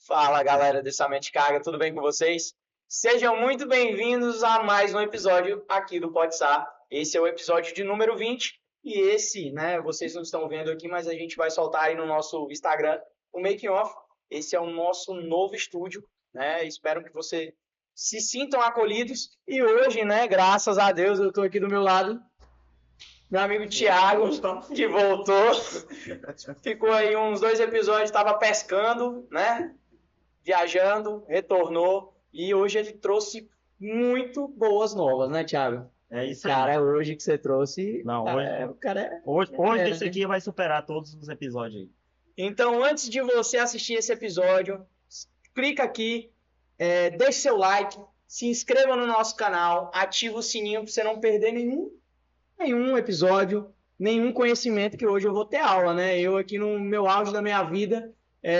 Fala galera dessa Mente Carga, tudo bem com vocês? Sejam muito bem-vindos a mais um episódio aqui do Podsar. Esse é o episódio de número 20 e esse, né, vocês não estão vendo aqui, mas a gente vai soltar aí no nosso Instagram o Making Off. Esse é o nosso novo estúdio, né? Espero que vocês se sintam acolhidos e hoje, né, graças a Deus, eu estou aqui do meu lado. Meu amigo Thiago, que voltou, ficou aí uns 2 episódios, estava pescando, né? Viajando, retornou e hoje ele trouxe muito boas novas, né, Thiago? É isso aí. Cara, hoje que você trouxe. Não, o cara é. Hoje esse aqui vai superar todos os episódios aí. Então, antes de você assistir esse episódio, clica aqui, deixe seu like, se inscreva no nosso canal, ativa o sininho para você não perder nenhum episódio, nenhum conhecimento, que hoje eu vou ter aula, né? Eu aqui no meu auge da minha vida,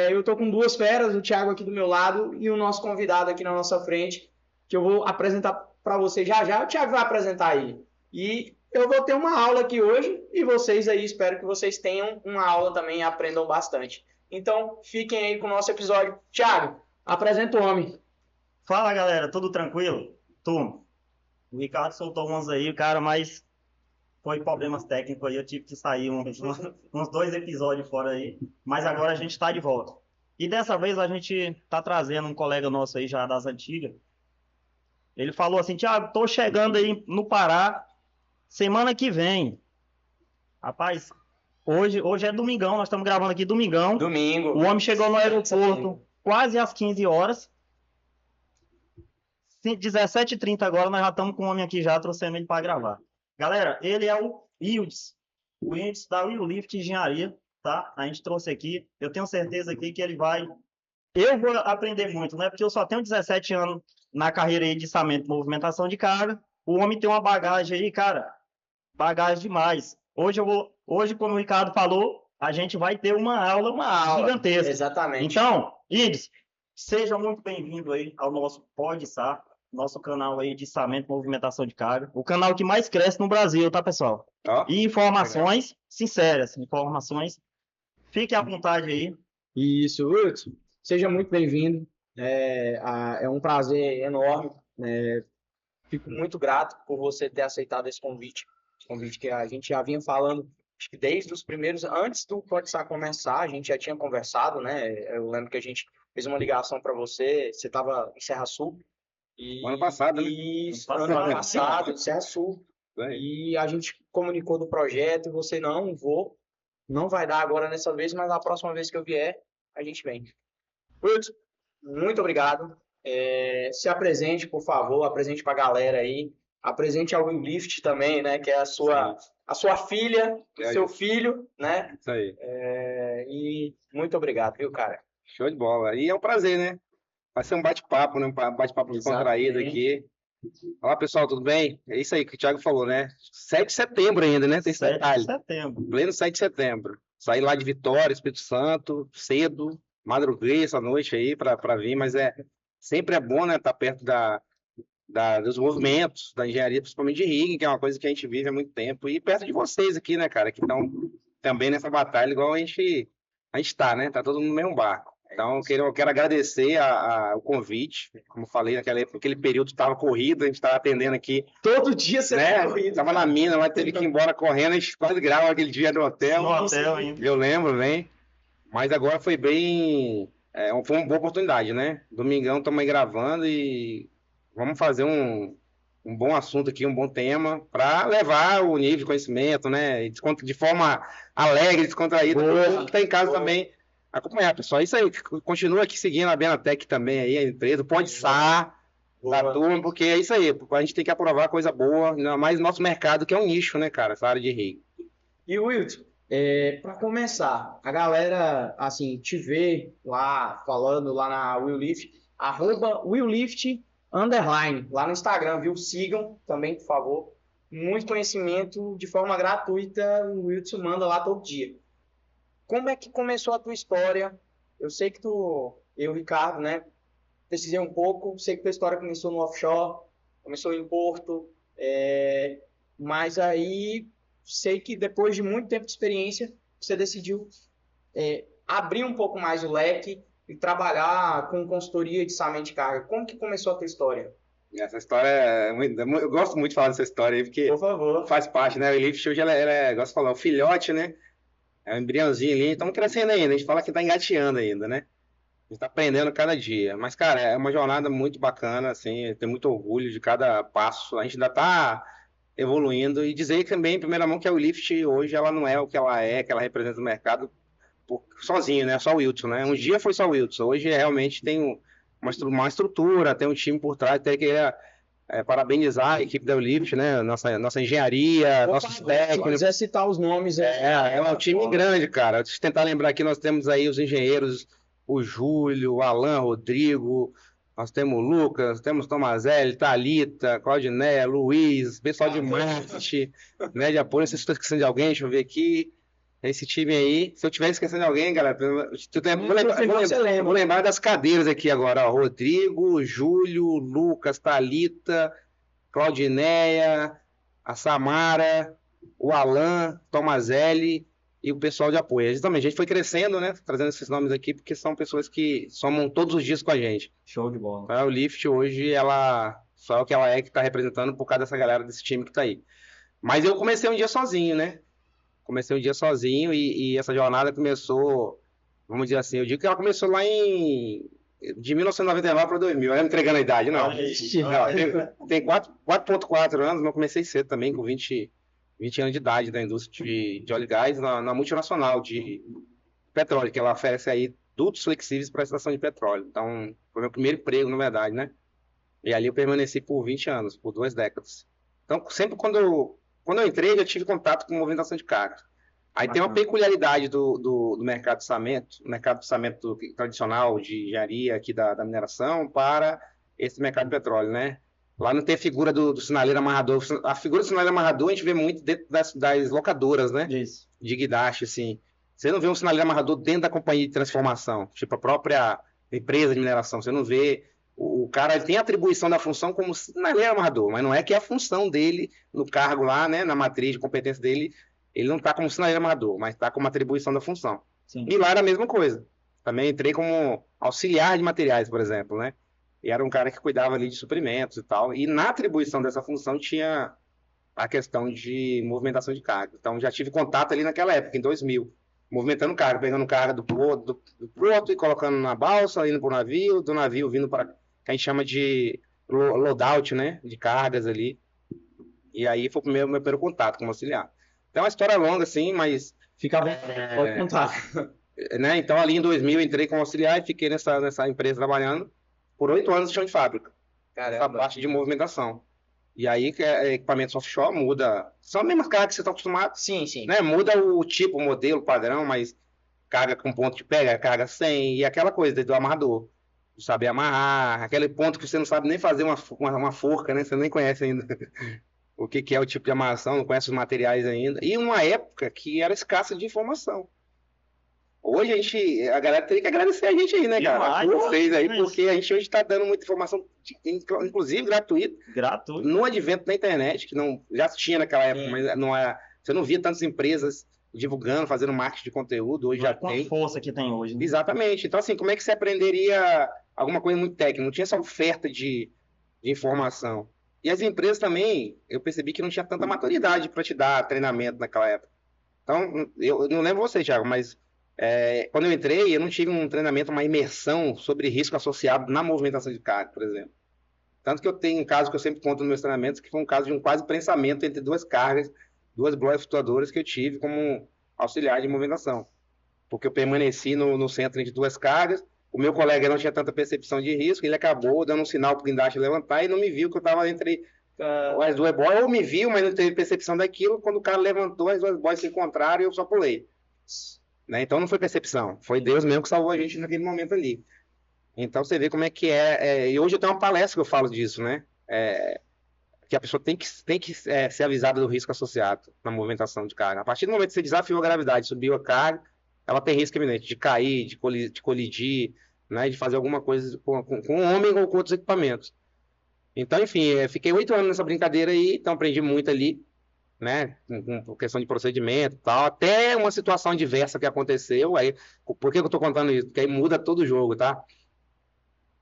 eu tô com duas feras, o Thiago aqui do meu lado e o nosso convidado aqui na nossa frente, que eu vou apresentar para vocês já já. O Thiago vai apresentar ele. E eu vou ter uma aula aqui hoje e vocês aí, espero que vocês tenham uma aula também e aprendam bastante. Então, fiquem aí com o nosso episódio. Thiago, apresenta o homem. Fala, galera, tudo tranquilo? Turma, o Ricardo soltou umas aí, cara, mas foi problemas técnicos aí, eu tive que sair uns 2 episódios fora aí, mas agora a gente tá de volta. E dessa vez a gente tá trazendo um colega nosso aí já das antigas. Ele falou assim: Thiago, tô chegando aí no Pará semana que vem. Rapaz, hoje é domingão, nós estamos gravando aqui domingão. Domingo. O homem chegou no aeroporto quase às 15 horas. 17h30 agora, nós já estamos com o homem aqui já, trouxemos ele para gravar. Galera, ele é o Wildes. O Wildes da Will Lift Engenharia, tá? A gente trouxe aqui. Eu tenho certeza aqui que ele vai... Eu vou aprender muito, né? Porque eu só tenho 17 anos na carreira aí de içamento e movimentação de carga. O homem tem uma bagagem aí, cara. Bagagem demais. Hoje, como o Ricardo falou, a gente vai ter uma aula gigantesca. Exatamente. Então, Wildes, seja muito bem-vindo aí ao nosso Podsar, nosso canal aí de içamento e movimentação de carga. O canal que mais cresce no Brasil, tá, pessoal? E informações sinceras, informações. Fique à vontade aí. Isso, Wilson. Seja muito bem-vindo. É um prazer enorme. Fico muito grato por você ter aceitado esse convite. Convite que a gente já vinha falando, acho que desde os primeiros, antes do Podsar começar, a gente já tinha conversado, né? Eu lembro que a gente fez uma ligação para você, você estava em Serra Sul. Ano passado, né? Isso, ano passado, em Serra Sul. E a gente comunicou do projeto e você, não vai dar agora nessa vez, mas na próxima vez que eu vier, a gente vem. Wilson, muito obrigado. Se apresente, por favor, apresente para a galera aí. Apresente ao Will Lift também, né? Que é a sua filha, o seu filho, né? Isso aí. E muito obrigado, viu, cara? Show de bola. E é um prazer, né? Vai ser um bate-papo, né? Um bate-papo descontraído aqui. Olá, pessoal, tudo bem? É isso aí que o Thiago falou, né? 7 de setembro ainda, né? Tem esse detalhe. 7 de setembro. Pleno 7 de setembro. Saí lá de Vitória, Espírito Santo, cedo, madruguei essa noite aí para vir, mas sempre é bom, né? Estar perto dos movimentos, da engenharia, principalmente de rigging, que é uma coisa que a gente vive há muito tempo, e perto de vocês aqui, né, cara, que estão também nessa batalha, igual a gente está, né? Tá todo mundo no mesmo barco. Então, eu quero agradecer o convite. Como falei, naquele período estava corrido, a gente estava atendendo aqui. Todo dia você né? Estava na mina, mas teve que ir embora correndo, a gente quase grava aquele dia no hotel. No hotel ainda. Eu lembro, bem. Mas agora foi bem... foi uma boa oportunidade, né? Domingão estamos aí gravando e vamos fazer um bom assunto aqui, um bom tema, para levar o nível de conhecimento, né? De forma alegre, descontraída, para que está em casa também acompanhar, pessoal. Isso aí, continua aqui seguindo a Benatec também, aí, a empresa, Podsar, da turma, porque é isso aí, a gente tem que aprovar coisa boa, ainda mais no nosso mercado, que é um nicho, né, cara, essa área de rig. E Wilton, para começar, a galera, assim, te vê lá, falando lá na WillLift, @WillLift_, lá no Instagram, viu? Sigam também, por favor. Muito conhecimento de forma gratuita, o Wilton manda lá todo dia. Como é que começou a tua história? Eu sei que eu e o Ricardo, né, pesquisei um pouco, sei que tua história começou no offshore, começou em Porto, mas aí sei que depois de muito tempo de experiência, você decidiu abrir um pouco mais o leque e trabalhar com consultoria de içamento de carga? Como que começou a tua história? Essa história eu gosto muito de falar dessa história aí, porque Por favor. faz parte, né? O Lift hoje ela é, igual você falou, o filhote, né? É um embriãozinho ali, estamos crescendo ainda. A gente fala que tá engateando ainda, né? A gente tá aprendendo cada dia. Mas, cara, é uma jornada muito bacana, assim, eu tenho muito orgulho de cada passo. A gente ainda tá evoluindo e dizer também, em primeira mão, que a Lift hoje ela não é o que ela representa no mercado sozinho, né? Só o Wilson, né? Um dia foi só o Wilson, hoje realmente tem uma estrutura, tem um time por trás, tem que parabenizar a equipe da Lift, né? Nossa engenharia, nossos Se técnicos. quiser citar os nomes, É um time grande, cara. Deixa eu tentar lembrar aqui, nós temos aí os engenheiros, o Júlio, o Alan, Rodrigo, nós temos o Lucas, temos Tomazelli, Thalita, Claudiné, Luiz, pessoal de marketing, né, de apoio. Não sei se estou esquecendo de alguém, deixa eu ver aqui. Esse time aí, se eu estiver esquecendo de alguém, galera, vou lembrar das cadeiras aqui agora, ó. Rodrigo, Júlio, Lucas, Thalita, Claudinéia, a Samara, o Alan, Tomazelli e o pessoal de apoio. A gente foi crescendo, né? Trazendo esses nomes aqui, porque são pessoas que somam todos os dias com a gente. Show de bola. O Lift hoje, ela só é o que ela é que está representando por causa dessa galera, desse time que está aí. Mas eu comecei um dia sozinho, né? Comecei um dia sozinho e essa jornada começou, vamos dizer assim, eu digo que ela começou lá de 1999 para 2000, eu não entregando a idade, não. Tem 4,4 anos, mas eu comecei cedo também, com 20 anos de idade da indústria de óleo e gás, na multinacional de petróleo, que ela oferece aí dutos flexíveis para a extração de petróleo. Então, foi meu primeiro emprego, na verdade, né? E ali eu permaneci por 20 anos, por 2 décadas. Então, sempre quando eu entrei, eu já tive contato com movimentação de carga. Aí tem uma peculiaridade do mercado de içamento, o mercado de içamento tradicional de engenharia aqui da mineração para esse mercado de petróleo, né? Lá não tem a figura do sinaleiro amarrador. A figura do sinaleiro amarrador a gente vê muito dentro das locadoras, né? Isso. De guindaste, assim. Você não vê um sinaleiro amarrador dentro da companhia de transformação, tipo a própria empresa de mineração. Você não vê. O cara ele tem a atribuição da função como sinaleiro amarrador, mas não é que é a função dele no cargo lá, né? Na matriz de competência dele, ele não está como sinaleiro amarrador, mas está como atribuição da função. Sim. E lá era a mesma coisa. Também entrei como auxiliar de materiais, por exemplo, né? E era um cara que cuidava ali de suprimentos e tal. E na atribuição dessa função tinha a questão de movimentação de carga. Então já tive contato ali naquela época, em 2000, movimentando carga, pegando carga do porto e colocando na balsa, indo para o navio, do navio vindo para que a gente chama de loadout, né? De cargas ali. E aí foi o meu primeiro contato como auxiliar. Então é uma história longa, assim, mas... Fica bem, pode contar. Né? Então ali em 2000 eu entrei como auxiliar e fiquei nessa empresa trabalhando por 8 anos de chão de fábrica. Essa parte de movimentação. E aí, equipamentos offshore muda. São as mesmas cargas que você está acostumado. Sim, sim. Né? Muda o tipo, o modelo, o padrão, mas carga com ponto de pega, carga sem, e aquela coisa do amarrador. De saber amarrar, aquele ponto que você não sabe nem fazer uma forca, né? Você nem conhece ainda o que é o tipo de amarração, não conhece os materiais ainda. E uma época que era escassa de informação. Hoje a galera teria que agradecer a gente aí, né, cara? Vocês aí, porque a gente hoje está dando muita informação, inclusive gratuita. Gratuito. No advento da internet, que não já tinha naquela época, mas não era, você não via tantas empresas divulgando, fazendo marketing de conteúdo, hoje já tem. Com a força que tem hoje. Né? Exatamente. Então, assim, como é que você aprenderia alguma coisa muito técnica? Não tinha essa oferta de informação. E as empresas também, eu percebi que não tinha tanta maturidade para te dar treinamento naquela época. Então, eu não lembro você, Thiago, mas quando eu entrei, eu não tive um treinamento, uma imersão sobre risco associado na movimentação de carga, por exemplo. Tanto que eu tenho um caso que eu sempre conto nos meus treinamentos, que foi um caso de um quase prensamento entre duas cargas, duas bloas flutuadoras que eu tive como auxiliar de movimentação. Porque eu permaneci no centro entre duas cargas, o meu colega não tinha tanta percepção de risco, ele acabou dando um sinal para o guindaste levantar e não me viu que eu estava entre as duas boias, ou me viu, mas não teve percepção daquilo, quando o cara levantou, as duas boias se encontraram e eu só pulei. Né? Então não foi percepção, foi Deus mesmo que salvou a gente naquele momento ali. Então você vê como é que e hoje eu tenho uma palestra que eu falo disso, né? Que a pessoa tem que ser avisada do risco associado na movimentação de carga. A partir do momento que você desafiou a gravidade, subiu a carga, ela tem risco iminente de cair, de colidir, né? De fazer alguma coisa com o homem ou com outros equipamentos. Então, enfim, fiquei 8 anos nessa brincadeira aí, então aprendi muito ali. né? Com questão de procedimento e tal, até uma situação adversa que aconteceu. Aí, por que eu estou contando isso? Porque aí muda todo o jogo, tá?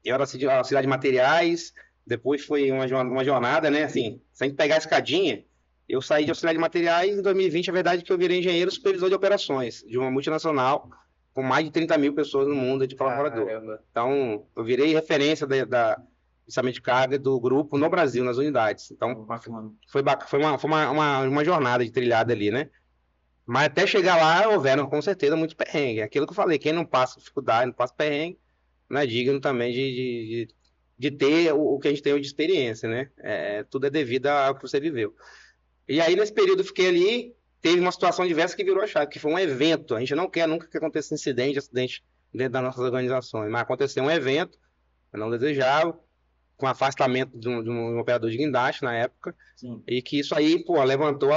Eu era auxiliar de materiais, depois foi uma jornada, né? Assim, sem pegar a escadinha, eu saí de auxiliar de materiais em 2020, a verdade é que eu virei engenheiro supervisor de operações de uma multinacional com mais de 30 mil pessoas no mundo de colaborador. Caramba. Então, eu virei referência da pensamento de carga do grupo no Brasil, nas unidades. Então, Bacana. foi uma jornada de trilhada ali, né? Mas até chegar lá, houveram com certeza muitos perrengues. Aquilo que eu falei, quem não passa dificuldade, não passa perrengue, não é digno também de ter o que a gente tem hoje de experiência, né? Tudo é devido ao que você viveu. E aí, nesse período, eu fiquei ali, teve uma situação diversa que virou a chave, que foi um evento. A gente não quer nunca que aconteça acidente dentro das nossas organizações, mas aconteceu um evento, eu não desejava, com afastamento de um operador de guindaste na época, Sim. e que isso aí, pô, levantou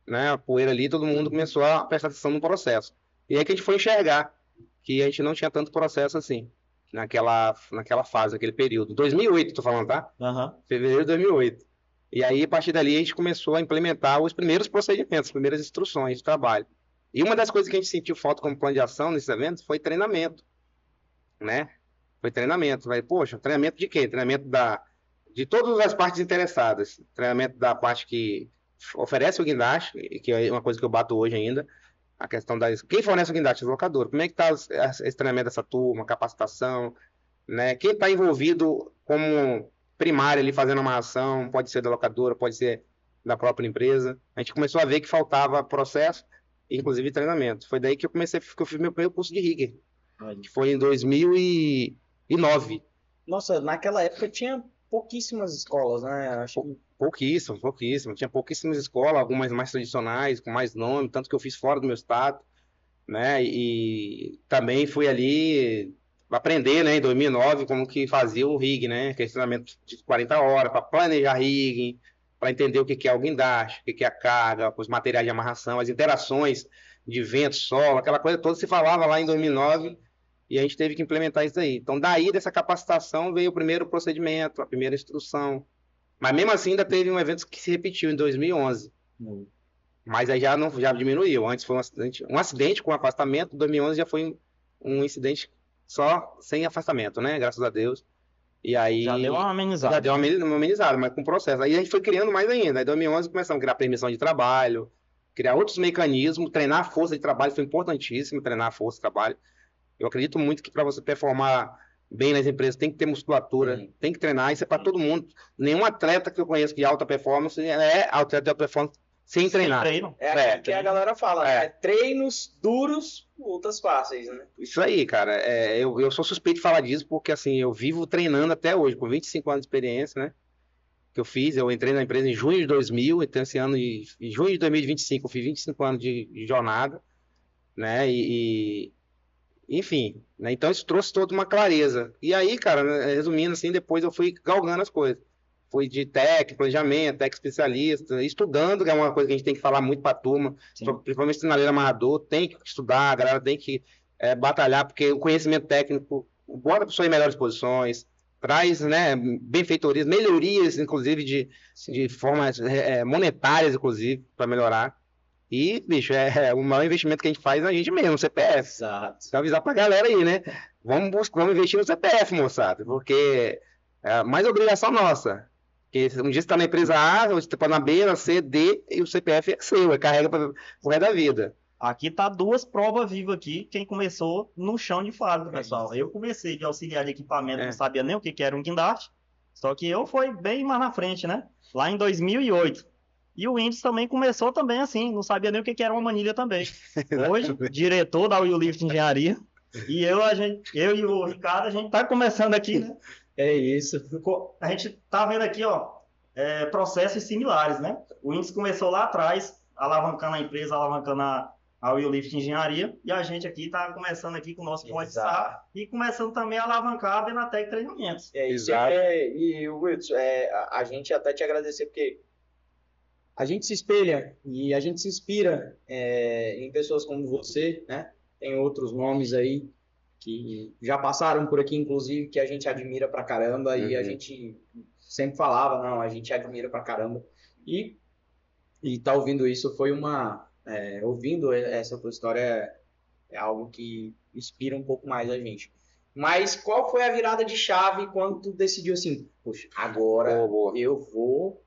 né, a poeira ali, todo mundo começou a prestar atenção no processo. E aí que a gente foi enxergar que a gente não tinha tanto processo assim, naquela fase, naquele período. 2008, tô falando, tá? Aham. Fevereiro de 2008. E aí, a partir dali, a gente começou a implementar os primeiros procedimentos, as primeiras instruções de trabalho. E uma das coisas que a gente sentiu falta como plano de ação nesses eventos foi treinamento, né? Foi treinamento. Vai, poxa, treinamento de quê? Treinamento de todas as partes interessadas. Treinamento da parte que oferece o guindaste, que é uma coisa que eu bato hoje ainda, a questão das... Quem fornece o guindaste? O locador. Como é que está esse treinamento dessa turma, capacitação, né? Quem está envolvido como primário ali fazendo uma ação, pode ser da locadora, pode ser da própria empresa. A gente começou a ver que faltava processo, inclusive treinamento. Foi daí que eu fiz meu primeiro curso de rigger, que foi em 2009. Nossa, naquela época tinha pouquíssimas escolas, né? Acho que Pouquíssimo, pouquíssimo. Tinha pouquíssimas escolas, algumas mais tradicionais, com mais nome, tanto que eu fiz fora do meu estado, né? E também fui ali aprender, né, em 2009, como que fazia o rig, né? Aquele treinamento de 40 horas para planejar rig, para entender o que que é o guindaste, o que que é a carga, os materiais de amarração, as interações de vento, solo, aquela coisa toda se falava lá em 2009 e a gente teve que implementar isso aí. Então, daí dessa capacitação veio o primeiro procedimento, a primeira instrução. Mas mesmo assim ainda teve um evento que se repetiu em 2011. Mas aí já, não, já diminuiu. Antes foi um acidente com afastamento, em 2011 já foi um incidente só sem afastamento, né? Graças a Deus. E aí Já deu uma amenizada. já deu uma amenizada, mas com processo. Aí a gente foi criando mais ainda. Aí em 2011 começamos a criar permissão de trabalho, criar outros mecanismos, treinar a força de trabalho, foi importantíssimo treinar a força de trabalho. Eu acredito muito que para você performar bem nas empresas tem que ter musculatura, tem que treinar, isso é para todo mundo. Nenhum atleta que eu conheço de alta performance é atleta de alta performance sem treinar. Treino. é aquilo que a galera fala, É. né? Treinos duros, lutas fáceis, né? Isso aí, cara. Eu sou suspeito de falar disso porque, assim, eu vivo treinando até hoje, com 25 anos de experiência, né? Que eu fiz, eu entrei na empresa em junho de 2000, então esse ano, em junho de 2025, eu fiz 25 anos de jornada, né? Enfim, né? Então isso trouxe toda uma clareza. E aí, cara, né, resumindo assim, depois eu fui galgando as coisas. Fui de técnico, planejamento, técnico especialista, estudando, que é uma coisa que a gente tem que falar muito para a turma, Sim. principalmente sinaleiro amarrador, tem que estudar, a galera tem que batalhar, porque o conhecimento técnico bota a pessoa em melhores posições, traz, né, benfeitorias, melhorias, inclusive, de formas monetárias, inclusive, para melhorar. E, bicho, o maior investimento que a gente faz é a gente mesmo, o CPF. Exato. Então, avisar pra galera aí, né? Vamos investir no CPF, moçada, porque é mais obrigação nossa. Porque um dia você tá na empresa A, você tá na B, na C, D, e o CPF é seu, carrega pro resto da vida. Aqui tá duas provas vivas aqui, quem começou no chão de fábrica, pessoal. Eu comecei de auxiliar de equipamento, não sabia nem o que era um guindaste, só que eu fui bem mais na frente, né? Lá em 2008. E o Whindersson também começou também assim, não sabia nem o que era uma manilha também. Hoje, diretor da Will Lift Engenharia, e eu e o Ricardo, a gente tá começando aqui, né? É isso. A gente tá vendo aqui, ó, processos similares, né? O Whindersson começou lá atrás, alavancando a empresa, alavancando a Will Lift Engenharia, e a gente aqui tá começando aqui com o nosso Podstar e começando também a alavancar a Benatec Treinamentos. Exato. E Wilson, a gente até te agradecer porque a gente se espelha e a gente se inspira em pessoas como você, né? Tem outros nomes aí que já passaram por aqui, inclusive, que a gente admira pra caramba e a gente sempre falava, não, a gente admira pra caramba. E E tá ouvindo isso foi ouvindo essa tua história é algo que inspira um pouco mais a gente. Mas qual foi a virada de chave quando tu decidiu assim, poxa, agora Boa. eu vou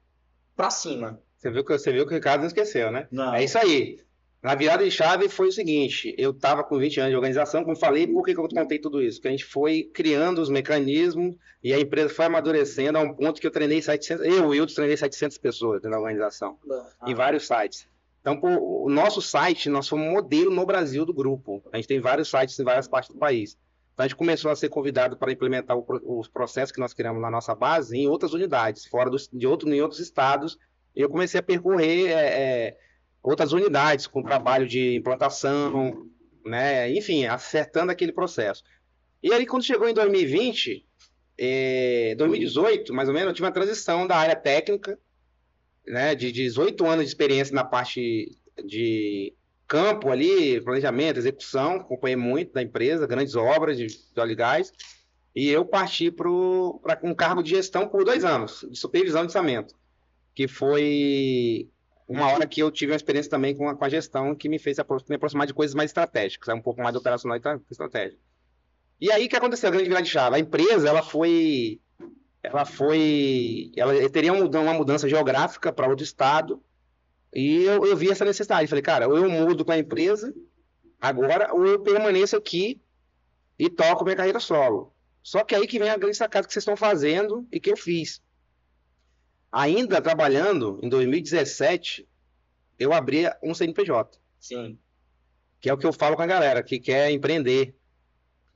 pra cima? Você viu que o Ricardo não esqueceu, né? Não. É isso aí. Na virada de chave foi o seguinte, eu estava com 20 anos de organização, como falei, por que eu contei tudo isso? Porque a gente foi criando os mecanismos e a empresa foi amadurecendo a um ponto que eu treinei 700, eu e o Wilton treinei 700 pessoas dentro da organização, em vários sites. Então, o nosso site, nós fomos um modelo no Brasil do grupo. A gente tem vários sites em várias partes do país. Então, a gente começou a ser convidado para implementar os processos que nós criamos na nossa base em outras unidades, em outros estados. E eu comecei a percorrer outras unidades com trabalho de implantação, né? Enfim, acertando aquele processo. E aí, quando chegou em 2020, 2018, mais ou menos, eu tive uma transição da área técnica, né, de 18 anos de experiência na parte de campo ali, planejamento, execução, acompanhei muito da empresa, grandes obras de óleo e gás, e eu parti para um cargo de gestão por 2 anos, de supervisão de orçamento, que foi uma hora que eu tive uma experiência também com a gestão que me fez me aproximar de coisas mais estratégicas, um pouco mais operacional e estratégico. E aí, o que aconteceu? A grande virada de chave. A empresa, ela teria uma mudança geográfica para outro estado, e eu vi essa necessidade. Falei, cara, ou eu mudo com a empresa agora, ou eu permaneço aqui e toco minha carreira solo. Só que aí que vem a grande sacada que vocês estão fazendo e que eu fiz. Ainda trabalhando, em 2017, eu abri um CNPJ. Sim. Que é o que eu falo com a galera que quer empreender,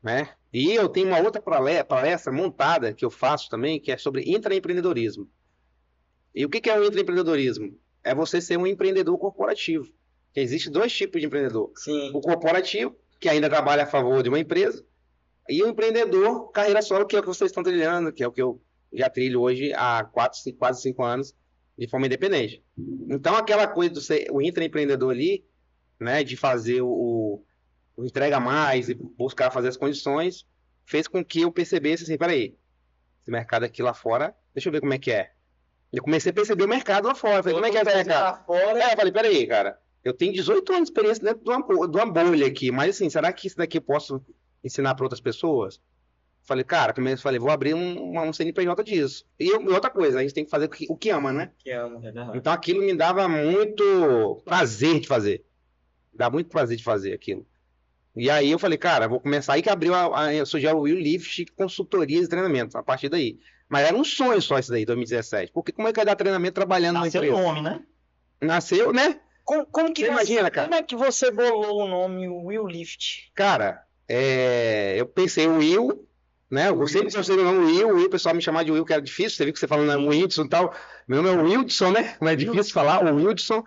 né? E eu tenho uma outra palestra montada que eu faço também, que é sobre intraempreendedorismo. E o que é o intraempreendedorismo? É você ser um empreendedor corporativo. Existem 2 tipos de empreendedor. Sim. O corporativo, que ainda trabalha a favor de uma empresa, e o empreendedor carreira solo, que é o que vocês estão trilhando, que é o que eu já trilho hoje há quase 5 anos, de forma independente. Então, aquela coisa do ser o intraempreendedor ali, né, de fazer o entrega mais e buscar fazer as condições, fez com que eu percebesse assim, peraí, esse mercado aqui lá fora, deixa eu ver como é que é. Eu comecei a perceber o mercado lá fora. Falei, como é que é esse mercado? Eu falei, peraí, cara, eu tenho 18 anos de experiência dentro de uma bolha aqui, mas assim, será que isso daqui eu posso ensinar para outras pessoas? Falei, cara, vou abrir um CNPJ disso. E outra coisa, a gente tem que fazer o que ama, né? Que amo, é verdade. Então aquilo me dava muito prazer de fazer. Dá muito prazer de fazer aquilo. E aí eu falei, cara, vou começar. Aí que abriu surgiu o Will Lift Consultorias e Treinamentos, a partir daí. Mas era um sonho só isso daí, 2017. Porque como é que vai dar treinamento trabalhando na Nasceu empresa? o nome, né? Nasceu, né? Como que Você imagina, cara? Como é que você bolou o nome Will Lift? Cara, eu pensei o Will, né? Eu sempre gostei do nome Will, o pessoal me chamava de Will, que era difícil. Você viu que você falando o Wildson e tal. Meu nome é Wildson, né? Não é difícil falar, o Wildson.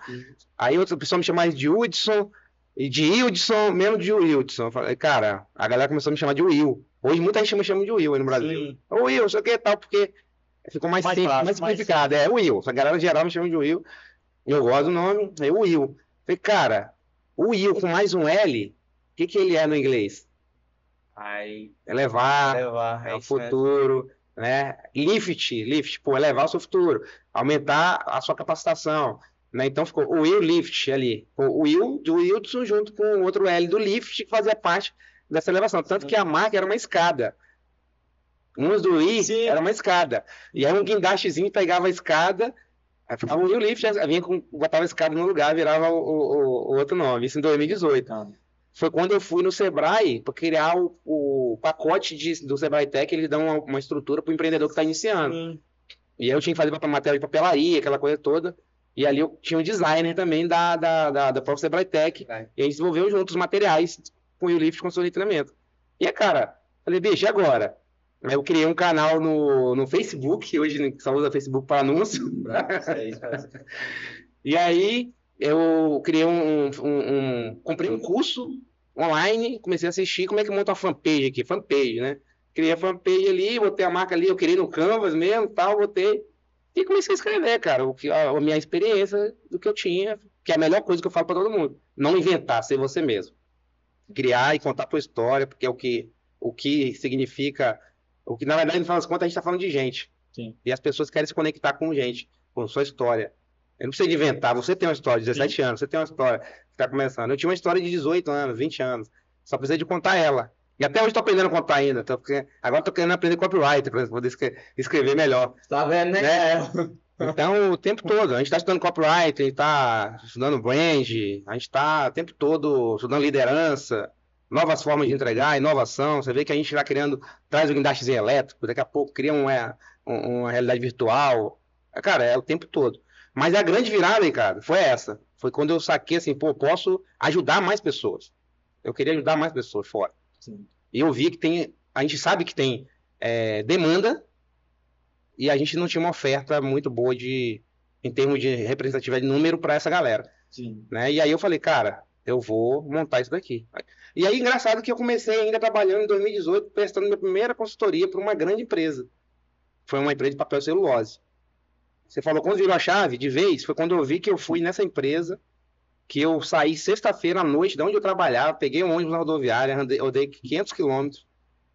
Aí outra pessoa me chamava de Wildson. E de Wildson, mesmo de Wildson. Eu falei, cara, a galera começou a me chamar de Will. Hoje muita gente me chama de Will aí no Brasil. Sim. Ô Will, sei o que tal, porque ficou mais simples, fácil, mais mais simplificado. É Will. A galera geral me chama de Will. Eu gosto do nome, é Will. Falei, cara, o Will com mais um L, o que ele é no inglês? Aí, Elevar, levar, é o isso mesmo. futuro, né? Lift, pô, elevar o seu futuro, aumentar a sua capacitação, né? Então ficou o Will Lift ali, o Will do Wildson junto com o outro L do Lift que fazia parte dessa elevação, tanto que a marca era uma escada. Uns do I Sim. era uma escada, e aí um guindastezinho pegava a escada, aí ficava o Will Lift, botava a escada no lugar, virava o outro nome, isso em 2018. Foi quando eu fui no Sebrae para criar o pacote do Sebrae Tech, eles dão uma estrutura para o empreendedor que está iniciando. Sim. E aí eu tinha que fazer matéria de papelaria, aquela coisa toda. E ali eu tinha um designer também da própria Sebrae Tech. Vai. E a gente desenvolveu juntos os materiais com o Lift Consultoria de Treinamento. E cara, falei, bicho, e agora? Aí eu criei um canal no Facebook, que hoje só usa Facebook para anúncio. E aí eu criei comprei um curso online, comecei a assistir como é que monta uma fanpage aqui, fanpage, né? Criei a fanpage ali, botei a marca ali, eu criei no Canvas mesmo, tal, botei e comecei a escrever, cara, a minha experiência do que eu tinha, que é a melhor coisa que eu falo para todo mundo, não inventar, ser você mesmo, criar e contar a tua história, porque é o que significa, o que na verdade no final das contas a gente está falando de gente. Sim. E as pessoas querem se conectar com gente, com sua história. Eu não precisa de inventar. Você tem uma história de 17 anos, você tem uma história que está começando. Eu tinha uma história de 18 anos, 20 anos. Só precisa de contar ela. E até hoje estou aprendendo a contar ainda. Agora estou querendo aprender copyright para poder escrever melhor. Tá vendo, né? Então, o tempo todo. A gente está estudando copyright, a gente está estudando brand, a gente está o tempo todo estudando liderança, novas formas de entregar, inovação. Você vê que a gente está criando, traz o guindastezinho elétrico, daqui a pouco cria uma realidade virtual. Cara, é o tempo todo. Mas a grande virada, Ricardo, foi essa. Foi quando eu saquei assim, pô, posso ajudar mais pessoas. Eu queria ajudar mais pessoas fora. Sim. E eu vi que a gente sabe que tem demanda e a gente não tinha uma oferta muito boa em termos de representatividade de número para essa galera. Sim. Né? E aí eu falei, cara, eu vou montar isso daqui. E aí, engraçado que eu comecei ainda trabalhando em 2018, prestando minha primeira consultoria para uma grande empresa. Foi uma empresa de papel e celulose. Você falou, quando virou a chave, de vez, foi quando eu vi que eu fui nessa empresa, que eu saí sexta-feira à noite, de onde eu trabalhava, peguei um ônibus na rodoviária, rodei 500 quilômetros,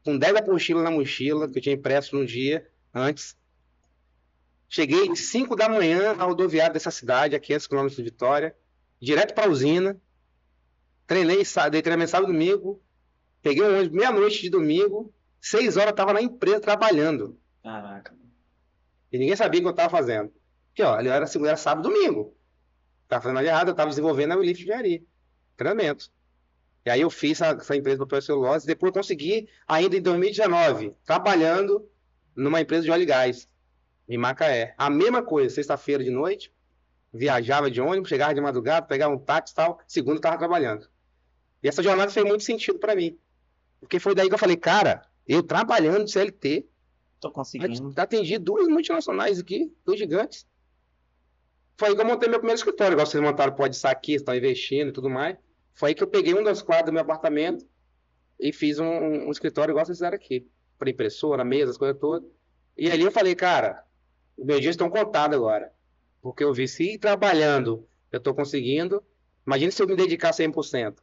com 10 apostilas na mochila, que eu tinha impresso no dia antes. Cheguei 5 da manhã na rodoviária dessa cidade, a 500 quilômetros de Vitória, direto para a usina, dei treinamento sábado e domingo, peguei um ônibus meia-noite de domingo, 6 horas eu estava na empresa trabalhando. Caraca. E ninguém sabia o que eu estava fazendo. Porque, ó, era sábado e domingo. Estava fazendo nada errado, eu estava desenvolvendo a Lift Engenharia. Treinamento. E aí eu fiz essa empresa de papel e celulose, depois consegui, ainda em 2019, trabalhando numa empresa de óleo e gás, em Macaé. A mesma coisa, sexta-feira de noite, viajava de ônibus, chegava de madrugada, pegava um táxi e tal, segunda estava trabalhando. E essa jornada fez muito sentido para mim. Porque foi daí que eu falei, cara, eu trabalhando de CLT, Tô conseguindo. atendi 2 multinacionais aqui, 2 gigantes. Foi aí que eu montei meu primeiro escritório, igual vocês montaram Pode Saque, estão investindo e tudo mais. Foi aí que eu peguei um dos quadros do meu apartamento e fiz um escritório igual vocês fizeram aqui. Para impressora, mesa, as coisas todas. E ali eu falei, cara, meus dias estão contados agora. Porque eu vi, se trabalhando eu estou conseguindo, imagina se eu me dedicar 100%.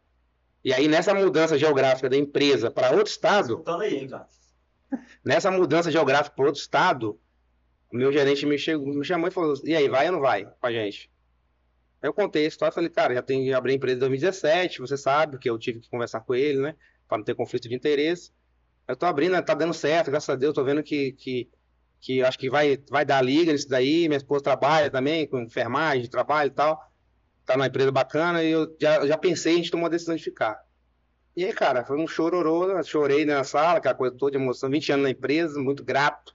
E aí nessa mudança geográfica da empresa para outro estado, Escutando aí, cara. nessa mudança geográfica para outro estado, o meu gerente me chamou e falou, e aí, vai ou não vai com a gente? Aí eu contei a história e falei, cara, já abri a empresa em 2017, você sabe que eu tive que conversar com ele, né, para não ter conflito de interesse. Eu tô abrindo, tá dando certo, graças a Deus, tô vendo que acho que vai dar liga nisso daí, minha esposa trabalha também com enfermagem, trabalho e tal, tá numa empresa bacana, e eu já pensei, a gente tomou a decisão de ficar. E aí, cara, foi um chororô, chorei na sala, aquela coisa toda de emoção, 20 anos na empresa, muito grato,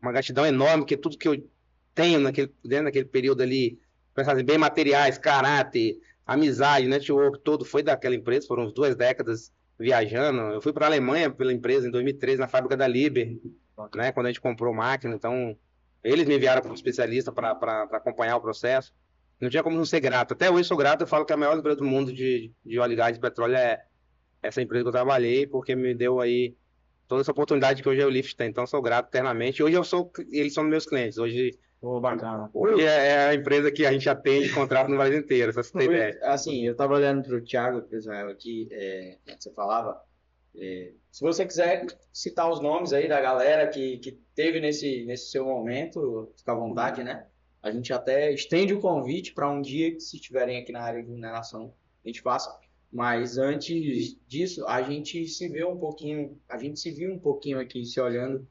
uma gratidão enorme, porque tudo que eu tenho naquele período ali, bem materiais, caráter, amizade, network, todo foi daquela empresa, foram 2 décadas viajando. Eu fui para a Alemanha pela empresa em 2013, na fábrica da Liber, né, quando a gente comprou máquina, então eles me enviaram como especialista para acompanhar o processo. Não tinha como não ser grato. Até hoje sou grato, eu falo que a maior empresa do mundo de óleo e gás de petróleo é essa empresa que eu trabalhei, porque me deu aí toda essa oportunidade que hoje a Lift tem. Então, sou grato eternamente. Hoje eles são meus clientes. Hoje Bacana. é a empresa que a gente atende contrato no Brasil inteiro, pra você ter ideia. Assim, eu tava olhando pro Thiago, pro Israel aqui, você falava. Se você quiser citar os nomes aí da galera que teve nesse seu momento, fica à vontade, né? A gente até estende o convite para um dia que, se estiverem aqui na área de mineração, a gente faça. Mas antes disso, a gente se viu um pouquinho aqui se olhando,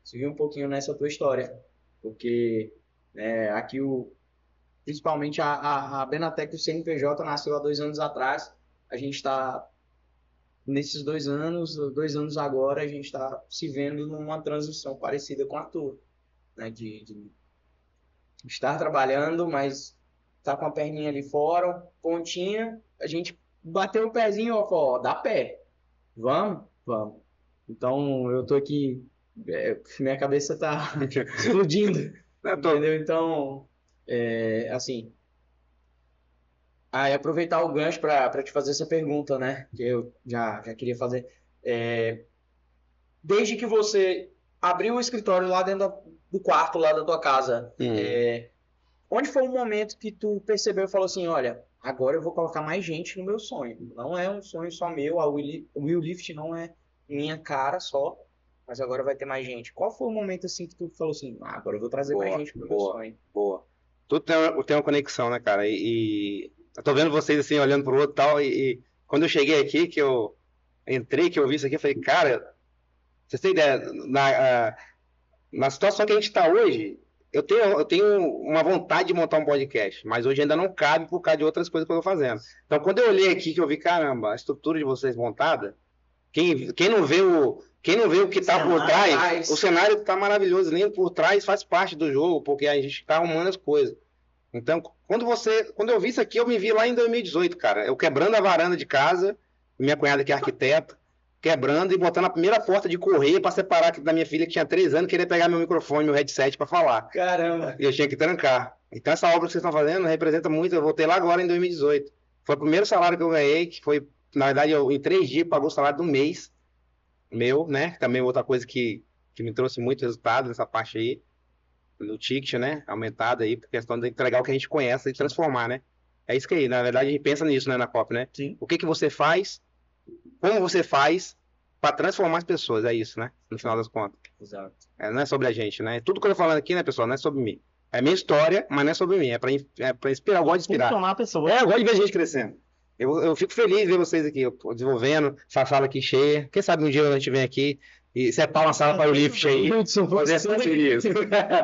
se viu um pouquinho nessa tua história. Porque aqui principalmente a Benatec e o CNPJ nasceu há 2 anos atrás. A gente está nesses 2 anos agora, a gente está se vendo numa transição parecida com a tua, né? De estar trabalhando, mas tá com a perninha ali fora, pontinha, a gente bateu o pezinho, ó, dá pé. Vamos. Então, eu tô aqui, minha cabeça tá explodindo, entendeu? Então, assim, aproveitar o gancho para te fazer essa pergunta, né? Que eu já queria fazer. Desde que você abriu o escritório lá dentro do quarto, lá da tua casa, onde foi o momento que tu percebeu e falou assim, olha, agora eu vou colocar mais gente no meu sonho. Não é um sonho só meu, o Will Lift não é minha cara só, mas agora vai ter mais gente. Qual foi o momento assim que tu falou assim, agora eu vou trazer mais gente pro meu sonho? Boa. Tudo tem uma conexão, né, cara? E eu tô vendo vocês assim, olhando pro outro e tal, e quando eu cheguei aqui, que eu entrei, que eu vi isso aqui, eu falei, cara, vocês têm ideia, na situação que a gente tá hoje, eu tenho uma vontade de montar um podcast, mas hoje ainda não cabe por causa de outras coisas que eu tô fazendo. Então, quando eu olhei aqui, que eu vi, caramba, a estrutura de vocês montada, quem não vê o que está por trás, o cenário está maravilhoso, nem por trás faz parte do jogo, porque a gente está arrumando as coisas. Então, quando eu vi isso aqui, eu me vi lá em 2018, cara. Eu quebrando a varanda de casa, minha cunhada que é arquiteta, quebrando e botando a primeira porta de correia para separar aqui da minha filha que tinha 3 anos, queria pegar meu microfone, meu headset para falar. Caramba! E eu tinha que trancar. Então, essa obra que vocês estão fazendo representa muito. Eu voltei lá agora em 2018. Foi o primeiro salário que eu ganhei, que foi, na verdade, em 3 dias pagou o salário do mês meu, né? Também outra coisa que me trouxe muito resultado nessa parte aí, no ticket, né? Aumentado aí, por questão de entregar o que a gente conhece e transformar, né? É isso que aí, na verdade, a gente pensa nisso, né, na COP, né? Sim. O que você faz, como você faz para transformar as pessoas, é isso, né? No final das contas. Exato. Não é sobre a gente, né? Tudo que eu tô falando aqui, né, pessoal, não é sobre mim. É minha história, mas não é sobre mim. É pra inspirar, eu gosto de inspirar. Funcionar a pessoa. Eu gosto de ver gente crescendo. Eu fico feliz de ver vocês aqui, eu tô desenvolvendo, essa sala aqui cheia. Quem sabe um dia a gente vem aqui e separar uma sala para o Lift aí. Fazer essa parceria.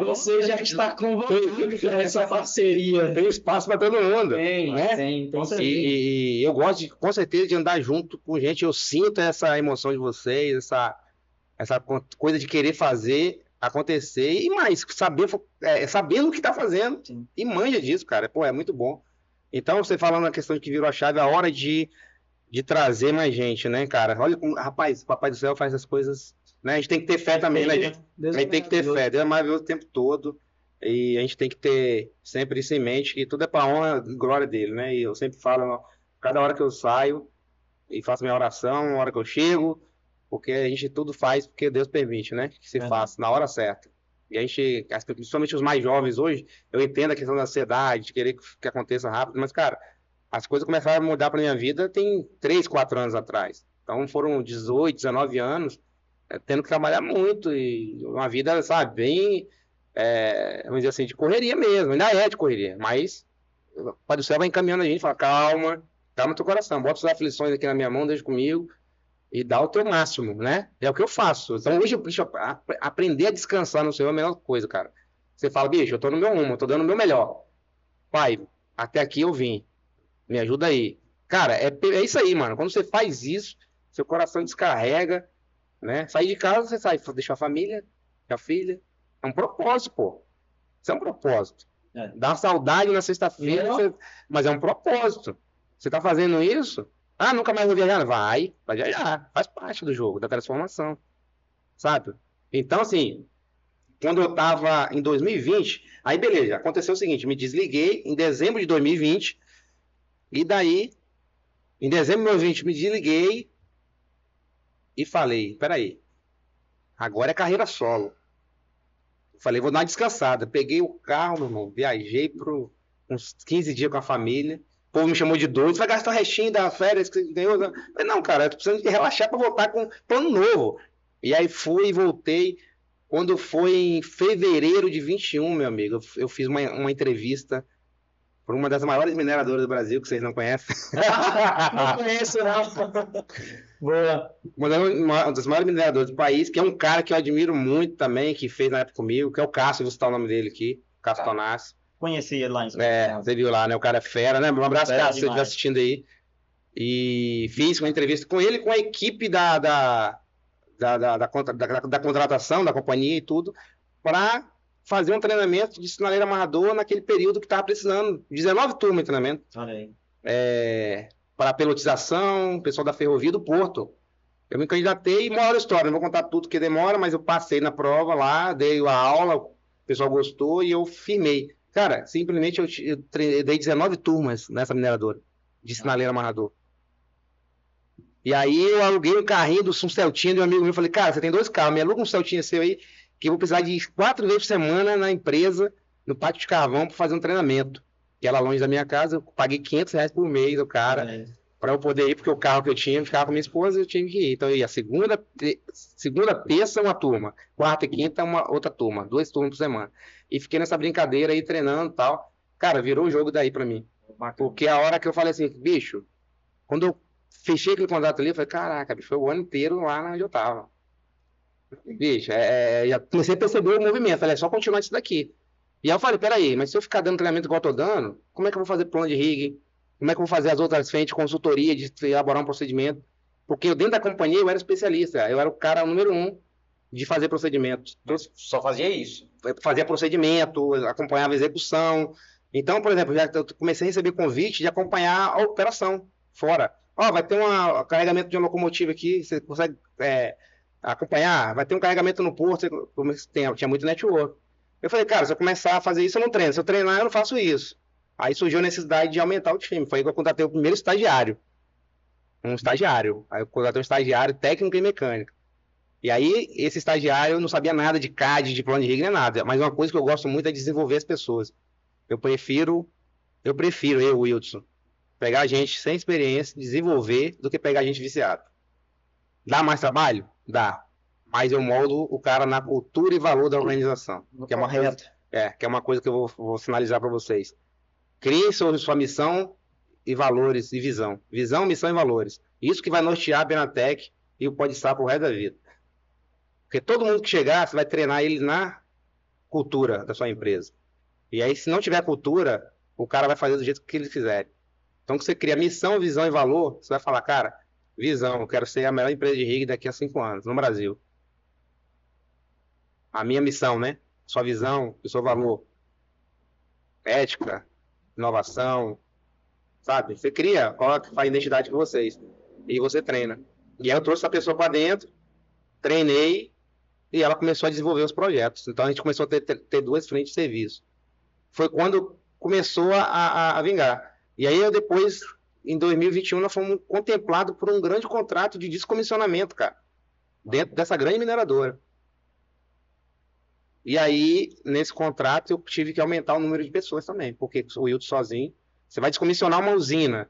Você já está convocado para essa parceria. Tem espaço para todo mundo. Tem, né? tem. E eu gosto, com certeza, de andar junto com gente. Eu sinto essa emoção de vocês, essa coisa de querer fazer acontecer e mais, sabendo o que está fazendo. Sim. E manja disso, cara. Pô, é muito bom. Então, você falando na questão de que virou a chave, é a hora de trazer mais gente, né, cara? Olha, rapaz, o Papai do Céu faz as coisas, né? A gente tem que ter fé também, né, gente? A gente tem que ter fé. Deus é maravilhoso o tempo todo. E a gente tem que ter sempre isso em mente, que tudo é para honra e glória dele, né? E eu sempre falo, cada hora que eu saio e faço minha oração, na hora que eu chego, porque a gente tudo faz porque Deus permite, né? Que se faça na hora certa. E a gente, principalmente os mais jovens hoje, eu entendo a questão da ansiedade, de querer que aconteça rápido, mas, cara, as coisas começaram a mudar para minha vida tem 3, 4 anos atrás. Então foram 18, 19 anos tendo que trabalhar muito e uma vida, sabe, bem, vamos dizer assim, de correria mesmo. Ainda é de correria, mas o Pai do Céu vai encaminhando a gente, fala, calma teu coração, bota suas aflições aqui na minha mão, deixa comigo e dá o teu máximo, né? É o que eu faço. Então hoje, aprender a descansar no Senhor é a melhor coisa, cara. Você fala, bicho, eu tô no meu rumo, eu tô dando o meu melhor. Pai, até aqui eu vim. Me ajuda aí. Cara, é isso aí, mano. Quando você faz isso, seu coração descarrega, né? Sair de casa, você sai, deixa a família, a filha. É um propósito, pô. Isso é um propósito. Dá uma saudade na sexta-feira, mas é um propósito. Você tá fazendo isso? Ah, nunca mais vou viajar? Vai viajar. Faz parte do jogo, da transformação. Sabe? Então, assim, quando eu tava em 2020, aí beleza, aconteceu o seguinte, me desliguei em dezembro de 2020, e daí, em dezembro de 2020, me desliguei e falei, peraí, agora é carreira solo. Falei, vou dar uma descansada. Peguei o carro, meu irmão, viajei por uns 15 dias com a família. O povo me chamou de doido, vai gastar o restinho da férias que você ganhou. Eu falei, não, cara, eu tô precisando de relaxar para voltar com plano novo. E aí fui e voltei. Quando foi em fevereiro de 21, meu amigo, eu fiz uma entrevista por uma das maiores mineradoras do Brasil, que vocês não conhecem. Não conheço, não. Boa. Uma das maiores mineradoras do país, que é um cara que eu admiro muito também, que fez na época comigo, que é o Cássio, vou citar o nome dele aqui, Cássio Tonassi. Conheci ele lá em São Paulo. Você viu lá, né? O cara é fera, né? Um abraço, Cássio, se você estiver assistindo aí. E fiz uma entrevista com ele, com a equipe da contratação, da companhia e tudo, para fazer um treinamento de sinaleiro amarrador naquele período que estava precisando. 19 turmas de treinamento. Olha aí. Para pelotização, pessoal da ferrovia do Porto. Eu me candidatei, uma hora a história, não vou contar tudo que demora, mas eu passei na prova lá, dei a aula, o pessoal gostou e eu firmei. Cara, simplesmente eu dei 19 turmas nessa mineradora de sinaleiro amarrador. E aí eu aluguei um carrinho um Celtinha de um amigo meu, falei, cara, você tem 2 carros, me aluga um Celtinha seu aí, que eu vou precisar de 4 vezes por semana na empresa, no pátio de carvão, para fazer um treinamento. Que era longe da minha casa, eu paguei R$500 por mês, o cara, para eu poder ir, porque o carro que eu tinha, ficava com minha esposa, eu tinha que ir. Então eu ia segunda, terça, uma turma, quarta e quinta, uma outra turma, 2 turmas por semana. E fiquei nessa brincadeira aí, treinando e tal. Cara, virou o jogo daí pra mim. Porque a hora que eu falei assim, bicho, quando eu fechei aquele contrato ali, eu falei, caraca, bicho, foi o ano inteiro lá onde eu tava. Bicho, já comecei a perceber o movimento. Falei, é só continuar isso daqui. E aí eu falei, peraí, mas se eu ficar dando treinamento igual eu tô dando, como é que eu vou fazer plano de rig? Como é que eu vou fazer as outras frentes, consultoria, de elaborar um procedimento? Porque eu, dentro da companhia, eu era especialista. Eu era o cara número um de fazer procedimentos. Só fazia isso. Fazia procedimento, acompanhava a execução. Então, por exemplo, já eu comecei a receber convite de acompanhar a operação fora. Ó, vai ter um carregamento de uma locomotiva aqui, você consegue acompanhar? Vai ter um carregamento no porto, tinha muito network. Eu falei, cara, se eu começar a fazer isso, eu não treino. Se eu treinar, eu não faço isso. Aí surgiu a necessidade de aumentar o time. Foi aí que eu contratei o primeiro estagiário. Um estagiário. Aí eu contratei um estagiário técnico e mecânico. E aí, esse estagiário não sabia nada de CAD, de plano de rig, nem nada. Mas uma coisa que eu gosto muito é desenvolver as pessoas. Eu prefiro, eu, Wilson, pegar gente sem experiência, desenvolver, do que pegar gente viciada. Dá mais trabalho? Dá. Mas eu moldo o cara na cultura e valor da organização. Que é uma coisa que eu vou sinalizar para vocês. Crie sua missão e valores e visão. Visão, missão e valores. Isso que vai nortear a Benatec e o Podstar pro resto da vida. Porque todo mundo que chegar, você vai treinar ele na cultura da sua empresa. E aí, se não tiver cultura, o cara vai fazer do jeito que ele quiser. Então, que você cria missão, visão e valor, você vai falar, cara, visão, eu quero ser a melhor empresa de rig daqui a 5 anos, no Brasil. A minha missão, né? Sua visão, o seu valor. Ética, inovação, sabe? Você cria, coloca a identidade com vocês. E você treina. E aí eu trouxe essa pessoa para dentro, treinei, e ela começou a desenvolver os projetos. Então a gente começou a ter duas frentes de serviço. Foi quando começou a vingar. E aí eu depois, em 2021, nós fomos contemplados por um grande contrato de descomissionamento, cara, dentro dessa grande mineradora. E aí, nesse contrato, eu tive que aumentar o número de pessoas também, porque o Wilton sozinho, você vai descomissionar uma usina.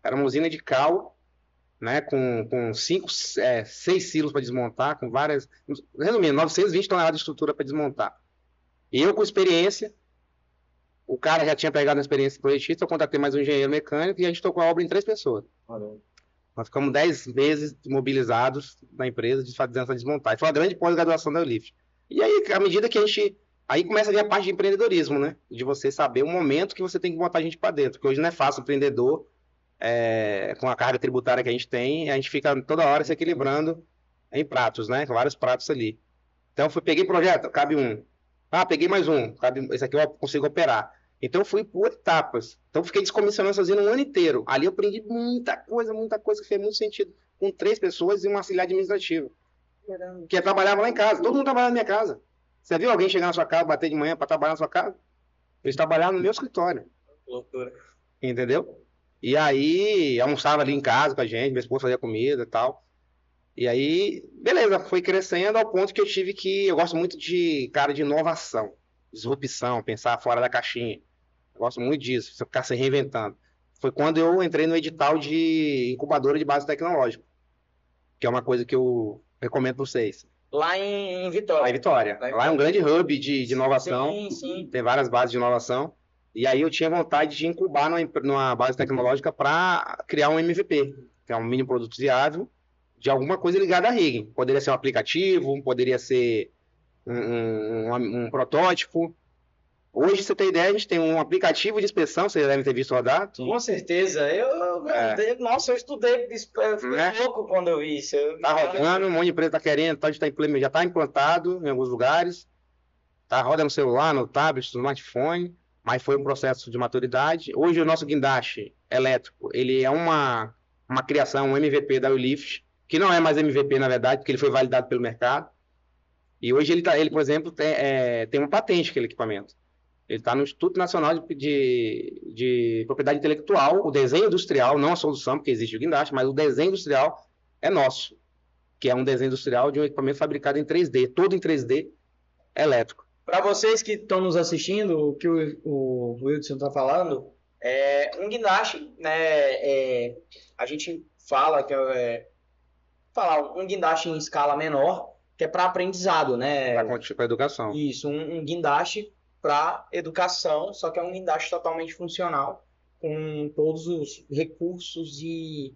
Era uma usina de cal, né, com 6 silos para desmontar, com várias, resumindo, 920 toneladas de estrutura para desmontar. E eu, com experiência, o cara já tinha pegado a experiência projetista, eu contratei mais um engenheiro mecânico e a gente tocou a obra em 3 pessoas. Nós ficamos 10 meses mobilizados na empresa fazendo essa desmontagem. Foi uma grande pós-graduação da Ulift. E aí, à medida que a gente... Aí começa a vir a parte de empreendedorismo, né? De você saber o momento que você tem que botar a gente para dentro. Porque hoje não é fácil empreendedor, com a carga tributária que a gente tem, a gente fica toda hora se equilibrando em pratos, né? Com vários pratos ali. Então, peguei projeto, cabe um. Ah, peguei mais um, esse aqui eu consigo operar. Então, eu fui por etapas. Então, eu fiquei descomissionando sozinho um ano inteiro. Ali eu aprendi muita coisa que fez muito sentido. Com 3 pessoas e um auxiliar administrativo. Que trabalhava lá em casa. Todo mundo trabalhava na minha casa. Você viu alguém chegar na sua casa, bater de manhã para trabalhar na sua casa? Eles trabalhavam no meu escritório. Loucura. Entendeu? E aí, almoçava ali em casa com a gente, minha esposa fazia comida e tal. E aí, beleza, foi crescendo ao ponto que eu gosto muito de cara de inovação, disrupção, pensar fora da caixinha. Eu gosto muito disso, você ficar se reinventando. Foi quando eu entrei no edital de incubadora de base tecnológica, que é uma coisa que eu recomendo para vocês. Lá em Vitória. Lá em Vitória. Lá é um grande hub de inovação. Sim, sim. Tem várias bases de inovação. E aí eu tinha vontade de incubar numa base tecnológica para criar um MVP, que é um mini produto viável, de alguma coisa ligada a rigging. Poderia ser um aplicativo, poderia ser um protótipo. Hoje, você tem ideia, a gente tem um aplicativo de inspeção, vocês devem ter visto rodar. Com certeza. Nossa, eu estudei, eu fiquei louco quando eu vi isso. Tá rodando, um monte de empresa tá querendo, já está implantado em alguns lugares. Tá, roda no celular, no tablet, no smartphone, mas foi um processo de maturidade. Hoje, o nosso guindaste elétrico, ele é uma criação, um MVP da Ulift, que não é mais MVP, na verdade, porque ele foi validado pelo mercado. E hoje ele por exemplo, tem uma patente aquele equipamento. Ele está no Instituto Nacional de Propriedade Intelectual, o desenho industrial, não a solução, porque existe o guindaste, mas o desenho industrial é nosso, que é um desenho industrial de um equipamento fabricado em 3D, todo em 3D, elétrico. Para vocês que estão nos assistindo, o que o Wilson está falando, um guindaste, né, a gente fala que um guindaste em escala menor, que é para aprendizado, né? Para educação. Isso, um guindaste para educação, só que é um guindaste totalmente funcional, com todos os recursos e,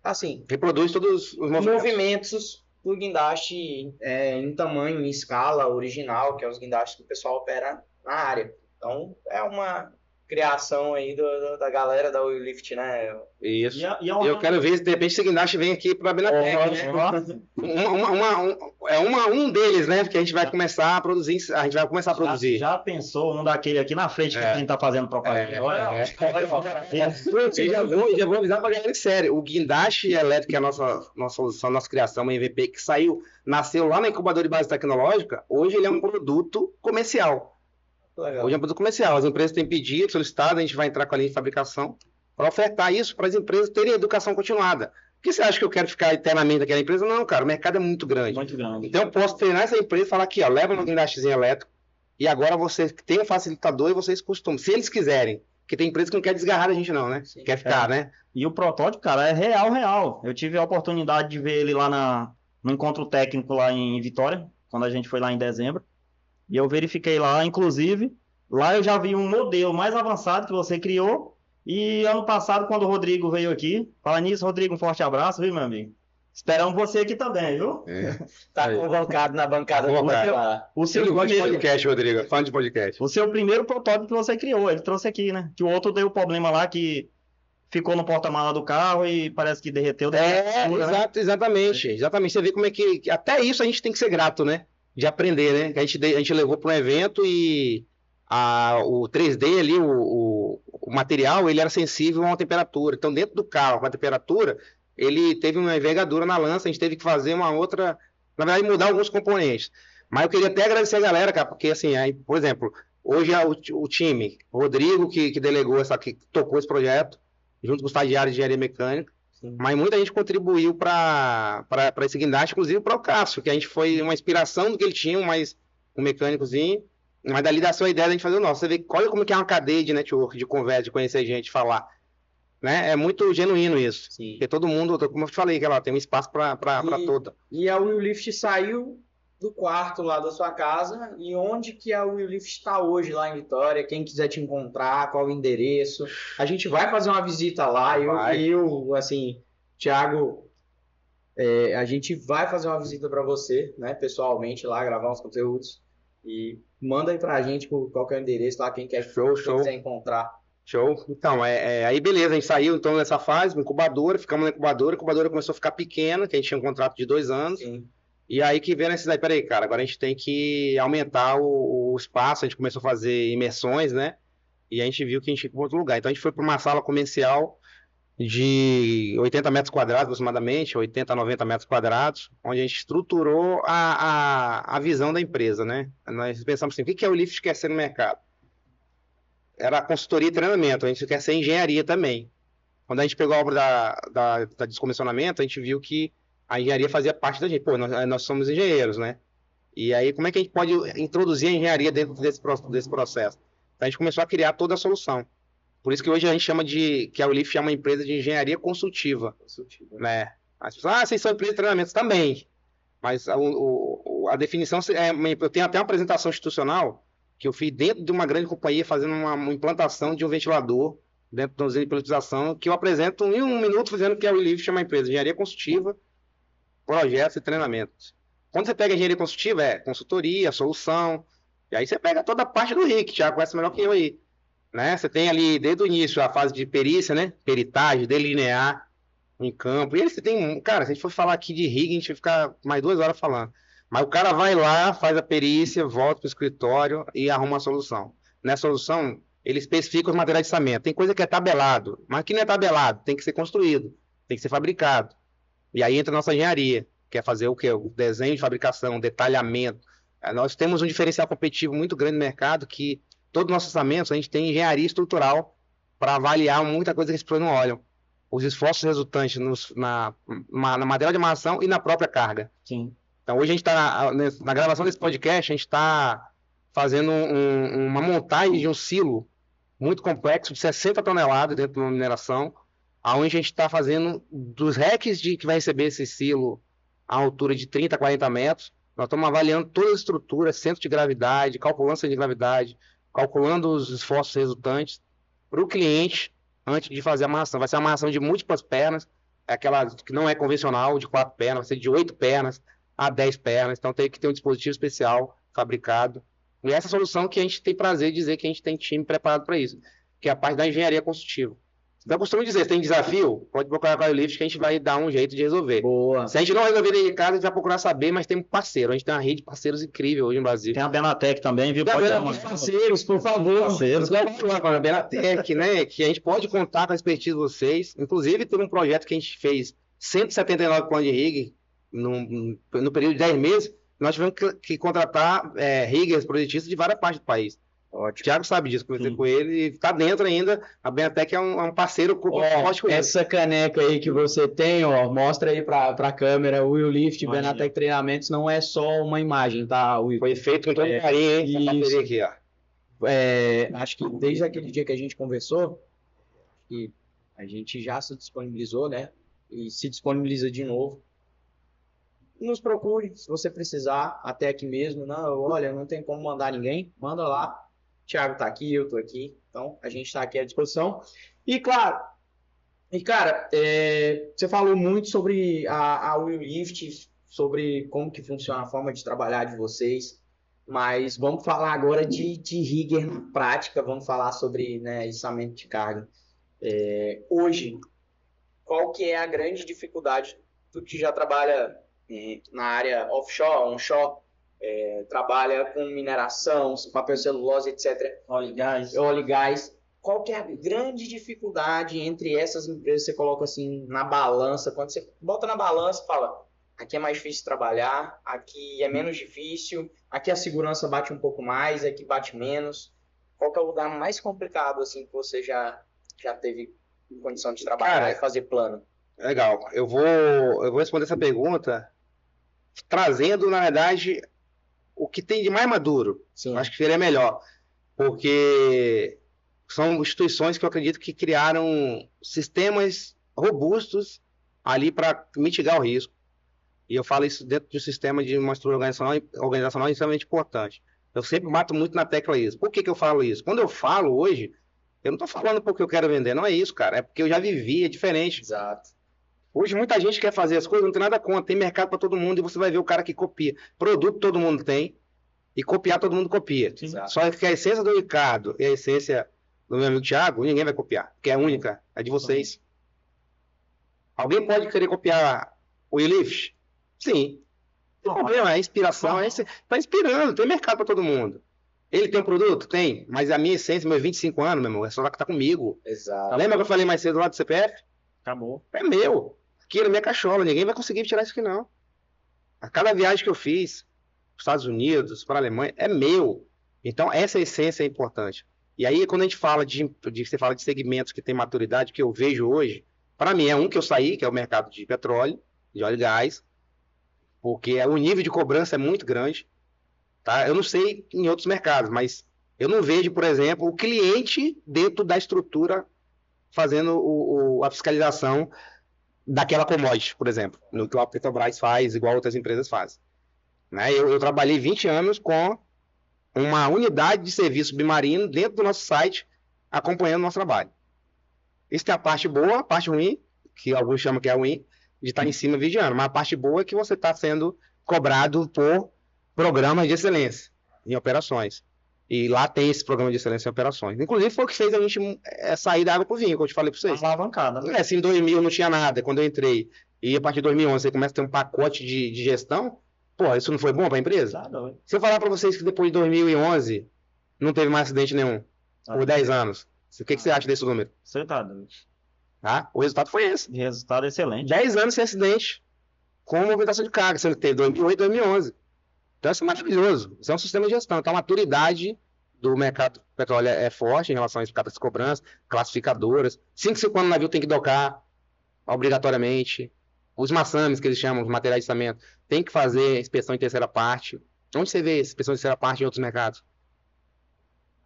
assim, Reproduz todos os movimentos do guindaste em tamanho, em escala original, que é os guindastes que o pessoal opera na área. Então, é uma criação aí da galera da Will Lift, né? Isso. E Eu quero ver se de repente esse guindaste vem aqui para a Binatec, né? Um deles, né? Porque a gente vai começar a produzir. A gente vai começar a produzir. Já pensou um daquele aqui na frente que a gente tá fazendo propaganda? Olha, Já vou avisar pra galera sério. O guindaste elétrico, que é a nossa solução, nossa criação, uma MVP que nasceu lá na incubadora de base tecnológica, hoje ele é um produto comercial. Legal. Hoje é um produto comercial. As empresas têm pedido, solicitado, a gente vai entrar com a linha de fabricação para ofertar isso para as empresas terem educação continuada. Por que você acha que eu quero ficar eternamente naquela empresa? Não, cara, o mercado é muito grande. muito grande. Então eu posso treinar essa empresa e falar aqui, ó, leva no guindastezinho elétrico e agora você tem um facilitador e vocês costumam, se eles quiserem. Porque tem empresa que não quer desgarrar da gente não, né? Sim. Quer ficar, né? E o protótipo, cara, é real. Eu tive a oportunidade de ver ele lá no encontro técnico lá em Vitória, quando a gente foi lá em dezembro. E eu verifiquei lá, inclusive, lá eu já vi um modelo mais avançado que você criou. E ano passado, quando o Rodrigo veio aqui, fala nisso, Rodrigo, um forte abraço, viu, meu amigo? Esperamos você aqui também, viu? Tá convocado na bancada do O seu Eu gosto de primeiro, podcast, Rodrigo. Fã de podcast. o seu primeiro protótipo que você criou, ele trouxe aqui, né? Que o outro deu problema lá, que ficou no porta-mala do carro e parece que derreteu. Exatamente. Você vê como é que até isso a gente tem que ser grato, né? De aprender, né? Que a gente levou para um evento e o 3D ali, o material, ele era sensível a uma temperatura. Então, dentro do carro, com a temperatura, ele teve uma envergadura na lança, a gente teve que fazer uma outra, na verdade, mudar alguns componentes. Mas eu queria até agradecer a galera, cara, porque assim, aí, por exemplo, hoje é o time, o Rodrigo que delegou, que tocou esse projeto, junto com os estagiários de engenharia mecânica. Sim. Mas muita gente contribuiu para esse guindaste, inclusive para o Cássio, que a gente foi uma inspiração do que ele tinha, um mecânicozinho. Mas dali dá a sua ideia de a gente fazer o nosso. Você vê olha como que é uma cadeia de network, de conversa, de conhecer gente, de falar. Né? É muito genuíno isso. Sim. Porque todo mundo, como eu te falei, que ela tem um espaço para toda. E a Will Lift saiu do quarto lá da sua casa. E onde que a Will Lift está hoje lá em Vitória? Quem quiser te encontrar, qual o endereço? A gente vai fazer uma visita lá. Eu assim, Thiago, a gente vai fazer uma visita para você, né? Pessoalmente lá, gravar uns conteúdos. E manda aí pra gente qual que é o endereço lá, quem quiser encontrar. Show. Então, aí beleza, a gente saiu então nessa fase, uma incubadora, ficamos na incubadora, a incubadora começou a ficar pequena, que a gente tinha um contrato de 2 anos. Sim. E aí que veio a necessidade, peraí, cara, agora a gente tem que aumentar o espaço, a gente começou a fazer imersões, né? E a gente viu que a gente ia para outro lugar. Então a gente foi para uma sala comercial de 80 metros quadrados aproximadamente, 80 a 90 metros quadrados, onde a gente estruturou a visão da empresa, né? Nós pensamos assim, o que o Lift quer ser no mercado? Era consultoria e treinamento, a gente quer ser engenharia também. Quando a gente pegou a obra da descomissionamento, a gente viu que a engenharia fazia parte da gente. Pô, nós somos engenheiros, né? E aí, como é que a gente pode introduzir a engenharia dentro desse processo? Então, a gente começou a criar toda a solução. Por isso que hoje a gente chama que a Ulif é uma empresa de engenharia consultiva. Né? As pessoas, vocês são empresa de treinamentos também. Mas a definição, eu tenho até uma apresentação institucional que eu fiz dentro de uma grande companhia fazendo uma implantação de um ventilador dentro da usina de peletização, que eu apresento em 1 minuto dizendo que a Ulif é uma empresa de engenharia consultiva, projetos e treinamentos. Quando você pega engenharia consultiva, é consultoria, solução, e aí você pega toda a parte do RIC, Thiago conhece melhor que eu aí. Né? Você tem ali, desde o início, a fase de perícia, né? Peritagem, delinear em campo. E aí você tem, cara, se a gente for falar aqui de rig, a gente vai ficar mais 2 horas falando. Mas o cara vai lá, faz a perícia, volta para o escritório e arruma a solução. Nessa solução, ele especifica os materiais de içamento. Tem coisa que é tabelado, mas que não é tabelado, tem que ser construído, tem que ser fabricado. E aí entra a nossa engenharia, que é fazer o quê? O desenho de fabricação, detalhamento. Nós temos um diferencial competitivo muito grande no mercado que todos os nossos orçamentos, a gente tem engenharia estrutural para avaliar muita coisa que as pessoas não olham. Os esforços resultantes na matéria de amarração e na própria carga. Sim. Então, hoje a gente está, na gravação desse podcast, a gente está fazendo uma montagem de um silo muito complexo, de 60 toneladas dentro de uma mineração, onde a gente está fazendo dos racks que vai receber esse silo a altura de 30 a 40 metros, Nós estamos avaliando todas as estruturas, centro de gravidade, calculando centro de gravidade, calculando os esforços resultantes para o cliente antes de fazer a amarração. Vai ser uma amarração de múltiplas pernas, aquela que não é convencional, de 4 pernas, vai ser de 8 pernas a 10 pernas. Então tem que ter um dispositivo especial fabricado. E essa solução que a gente tem prazer de dizer que a gente tem time preparado para isso, que é a parte da engenharia construtiva. Eu costumo dizer, se tem desafio, pode procurar com a Lift que a gente vai dar um jeito de resolver. Boa. Se a gente não resolver dentro de casa, a gente vai procurar saber, mas tem um parceiro. A gente tem uma rede de parceiros incrível hoje no Brasil. Tem a Benatec também, viu? Tem Pode a dar Benatec, parceiros, por favor. Parceiros. Vamos falar com a Benatec, né? Que a gente pode contar com a expertise de vocês. Inclusive, teve um projeto que a gente fez 179 planos de rig no período de 10 meses. Nós tivemos que contratar riggers projetistas de várias partes do país. Ótimo. O Thiago sabe disso, conversei com ele e está dentro ainda. A Benatec é um parceiro forte com essa caneca aí que você tem, ó, mostra aí para a câmera, o Will Lift Benatec Treinamentos não é só uma imagem, tá, Will? Foi feito com todo carinho, hein? Essa parceria aqui, ó. Acho que desde aquele dia que a gente conversou, que a gente já se disponibilizou, né? E se disponibiliza de novo. Nos procure, se você precisar, até aqui mesmo. Não, olha, não tem como mandar ninguém, manda lá. O Thiago tá aqui, eu tô aqui, então a gente tá aqui à disposição. E claro, cara, você falou muito sobre a Will Lift, sobre como que funciona a forma de trabalhar de vocês, mas vamos falar agora de rigger na prática, vamos falar sobre, né, içamento de carga. Hoje, qual que é a grande dificuldade do que já trabalha na área offshore, onshore, trabalha com mineração, papel celulose, etc. Óleo e gás. Qual que é a grande dificuldade entre essas empresas? Você coloca assim na balança, quando você bota na balança, fala, aqui é mais difícil trabalhar, aqui é menos difícil, aqui a segurança bate um pouco mais, aqui bate menos. Qual que é o lugar mais complicado assim que você já teve condição de trabalhar e fazer plano? Legal. Eu vou responder essa pergunta trazendo, na verdade, o que tem de mais maduro. Sim. Acho que seria melhor. Porque são instituições que eu acredito que criaram sistemas robustos ali para mitigar o risco. E eu falo isso dentro de um sistema de uma estrutura organizacional extremamente importante. Eu sempre bato muito na tecla isso. Por que eu falo isso? Quando eu falo hoje, eu não estou falando porque eu quero vender. Não é isso, cara. É porque eu já vivi, é diferente. Exato. Hoje muita gente quer fazer as coisas, não tem nada contra, tem mercado para todo mundo e você vai ver o cara que copia. Produto todo mundo tem e copiar todo mundo copia. Exato. Só que a essência do Ricardo e a essência do meu amigo Thiago, ninguém vai copiar, porque é única, é de vocês. Alguém pode querer copiar o Will Lift? Sim. Não tem problema, é inspiração, está inspirando, tem mercado para todo mundo. Ele tem um produto? Tem, mas a minha essência, meus 25 anos, meu irmão, é só que tá comigo. Exato. Lembra que eu falei mais cedo lá do CPF? Acabou. É meu. Aqui na minha cachola, ninguém vai conseguir tirar isso aqui, não. A cada viagem que eu fiz, para os Estados Unidos, para a Alemanha, é meu. Então, essa essência é importante. E aí, quando a gente fala você fala de segmentos que tem maturidade, que eu vejo hoje, para mim é um que eu saí, que é o mercado de petróleo, de óleo e gás, porque o nível de cobrança é muito grande. Tá? Eu não sei em outros mercados, mas eu não vejo, por exemplo, o cliente dentro da estrutura fazendo a fiscalização daquela commodity, por exemplo, no que a Petrobras faz, igual outras empresas fazem. Né? Eu trabalhei 20 anos com uma unidade de serviço submarino dentro do nosso site, acompanhando o nosso trabalho. Isso tem a parte boa, a parte ruim, que alguns chamam que é ruim, de estar em cima vigiando. Mas a parte boa é que você está sendo cobrado por programas de excelência em operações. E lá tem esse programa de excelência em operações. Inclusive foi o que fez a gente sair da água pro vinho, como eu te falei para vocês. Uma alavancada, né? Se em 2000 não tinha nada, quando eu entrei, e a partir de 2011 você começa a ter um pacote de gestão, pô, isso não foi bom para a empresa? Tá doido. Se eu falar para vocês que depois de 2011 não teve mais acidente nenhum, por 10 anos, o que você acha desse número? Você tá doido. Tá? O resultado foi esse. Resultado excelente. 10 anos sem acidente, com movimentação de carga, sendo que teve 2008 e 2011. Então isso é maravilhoso. Isso é um sistema de gestão. Então a maturidade do mercado petróleo é forte em relação às cartas de cobrança, classificadoras. 5 anos o navio tem que docar, obrigatoriamente. Os maçames, que eles chamam, os materiais de içamento, tem que fazer inspeção em terceira parte. Onde você vê inspeção em terceira parte em outros mercados?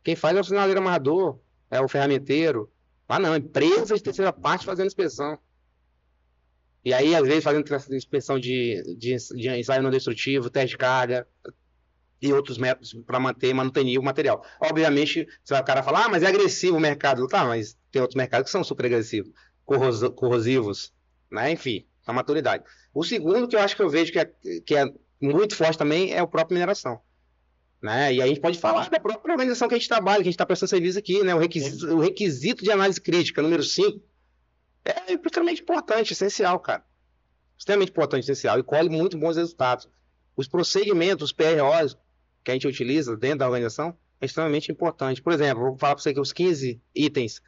Quem faz é o sinaleiro amarrador, é o ferramenteiro. Ah não, empresa de terceira parte fazendo inspeção. E aí, às vezes, fazendo inspeção de ensaio não destrutivo, teste de carga e outros métodos para manutenir o material. Obviamente, o cara fala, mas é agressivo o mercado. Tá, mas tem outros mercados que são super agressivos, corrosivos, né? Enfim, a maturidade. O segundo que eu acho que eu vejo que é muito forte também é o próprio mineração. Né? E aí a gente pode falar da própria organização que a gente trabalha, que a gente está prestando serviço aqui, né? O requisito de análise crítica, número 5, é extremamente importante, essencial, cara. Extremamente importante, essencial, e colhe muito bons resultados. Os procedimentos, os PROs que a gente utiliza dentro da organização é extremamente importante. Por exemplo, vou falar para você aqui os 15 itens,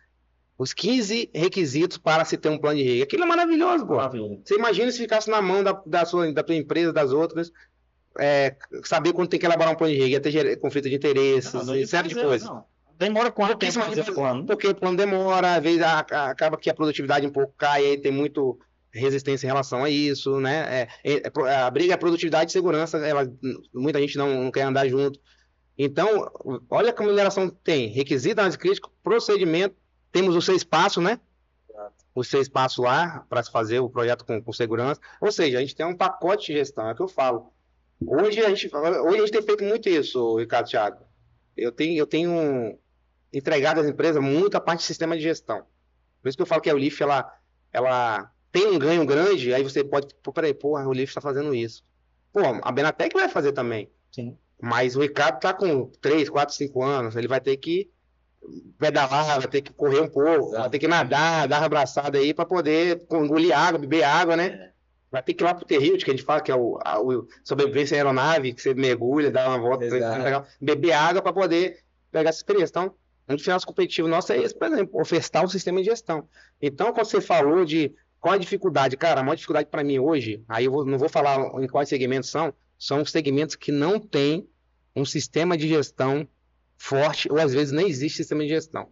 os 15 requisitos para se ter um plano de riga. Aquilo é maravilhoso, pô. Maravilha. Você imagina se ficasse na mão da tua empresa, das outras, saber quando tem que elaborar um plano de riga, ia ter conflito de interesses, série de coisas. Não. Demora quanto tempo fazer o plano? Porque o plano demora, às vezes acaba que a produtividade um pouco cai, aí tem muito resistência em relação a isso, né? A briga é produtividade e segurança, muita gente não quer andar junto. Então, olha como a mineração tem requisito, análise crítica, procedimento, temos os 6 passos, né? Os 6 passos lá para se fazer o projeto com segurança. Ou seja, a gente tem um pacote de gestão, é o que eu falo. Hoje a gente tem feito muito isso, Ricardo, Thiago. Eu tenho entregado às empresas muita parte de sistema de gestão. Por isso que eu falo que a Ulif, ela tem um ganho grande, aí você pode... Peraí, a Ulif está fazendo isso. A Benatec vai fazer também. Sim. Mas o Ricardo está com 3, 4, 5 anos, ele vai ter que pedalar, vai ter que correr um pouco, vai ter que nadar, dar uma abraçada aí para poder engolir água, beber água, né? Vai ter que ir lá pro T-Hilt, que a gente fala que é o sobrevivência em aeronave, que você mergulha, dá uma volta, beber água para poder pegar essa experiência. Então, um dos finais competitivos nosso é esse, por exemplo, ofertar um sistema de gestão. Então, quando você falou de qual a dificuldade, cara, a maior dificuldade para mim hoje, aí eu não vou falar em quais segmentos são os segmentos que não têm um sistema de gestão forte, ou às vezes nem existe sistema de gestão.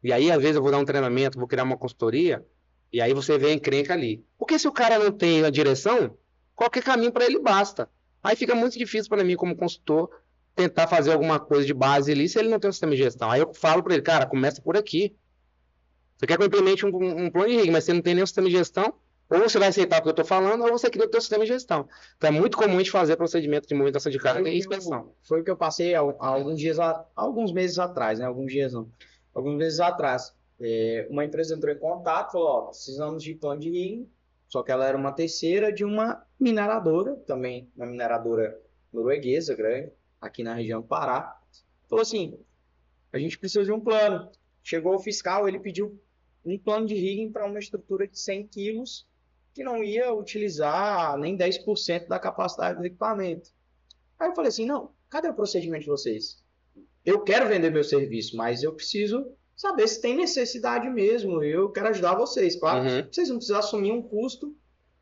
E aí, às vezes, eu vou dar um treinamento, vou criar uma consultoria, e aí você vê a encrenca ali. Porque se o cara não tem a direção, qualquer caminho para ele basta. Aí fica muito difícil para mim, como consultor, tentar fazer alguma coisa de base ali, se ele não tem um sistema de gestão. Aí eu falo para ele, cara, começa por aqui. Você quer que eu implemente um plano de riga, mas você não tem nenhum sistema de gestão, ou você vai aceitar o que eu estou falando, ou você cria o seu sistema de gestão. Então é muito comum a gente fazer procedimento de movimentação de carga e inspeção. Foi o que eu passei há alguns meses atrás, né? Alguns meses atrás. Uma empresa entrou em contato, falou, precisamos de plano de rigging, só que ela era uma terceira de uma mineradora, também uma mineradora norueguesa, grande, aqui na região do Pará. Falou assim, a gente precisa de um plano. Chegou o fiscal, ele pediu um plano de rigging para uma estrutura de 100 quilos, que não ia utilizar nem 10% da capacidade do equipamento. Aí eu falei assim, não, cadê o procedimento de vocês? Eu quero vender meu serviço, mas eu preciso saber se tem necessidade mesmo. Eu quero ajudar vocês, claro. Vocês não precisam assumir um custo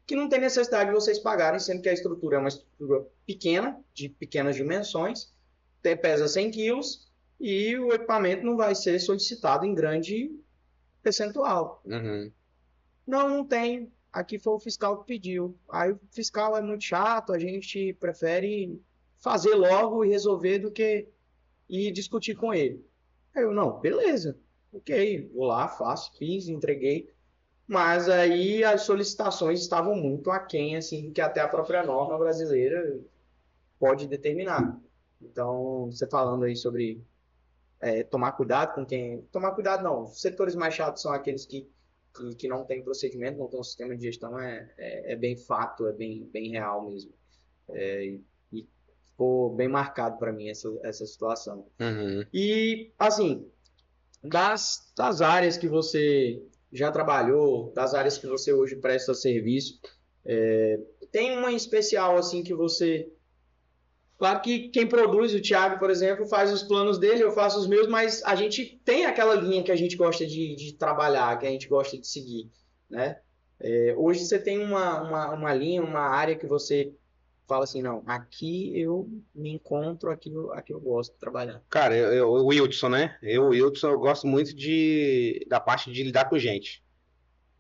que não tem necessidade de vocês pagarem, sendo que a estrutura é uma estrutura pequena, de pequenas dimensões, pesa 100 quilos e o equipamento não vai ser solicitado em grande percentual. Não tem. Aqui foi o fiscal que pediu. Aí o fiscal é muito chato, a gente prefere fazer logo e resolver do que ir discutir com ele. Aí eu, não, beleza, ok, vou lá, fiz, entreguei. Mas aí as solicitações estavam muito aquém, assim, que até a própria norma brasileira pode determinar. Então, você falando aí sobre tomar cuidado com quem... Tomar cuidado não, os setores mais chatos são aqueles que não têm procedimento, não têm um sistema de gestão, é bem fato, é bem real mesmo. E ficou bem marcado para mim essa situação. E, assim, das áreas que você já trabalhou, das áreas que você hoje presta serviço, tem uma em especial, assim, que você... Claro que quem produz, o Thiago, por exemplo, faz os planos dele, eu faço os meus, mas a gente tem aquela linha que a gente gosta de trabalhar, que a gente gosta de seguir, né? Hoje você tem uma linha, uma área que você fala assim, não, aqui eu me encontro, aqui eu gosto de trabalhar. Cara, o Wilson, né? Eu gosto muito da parte de lidar com gente,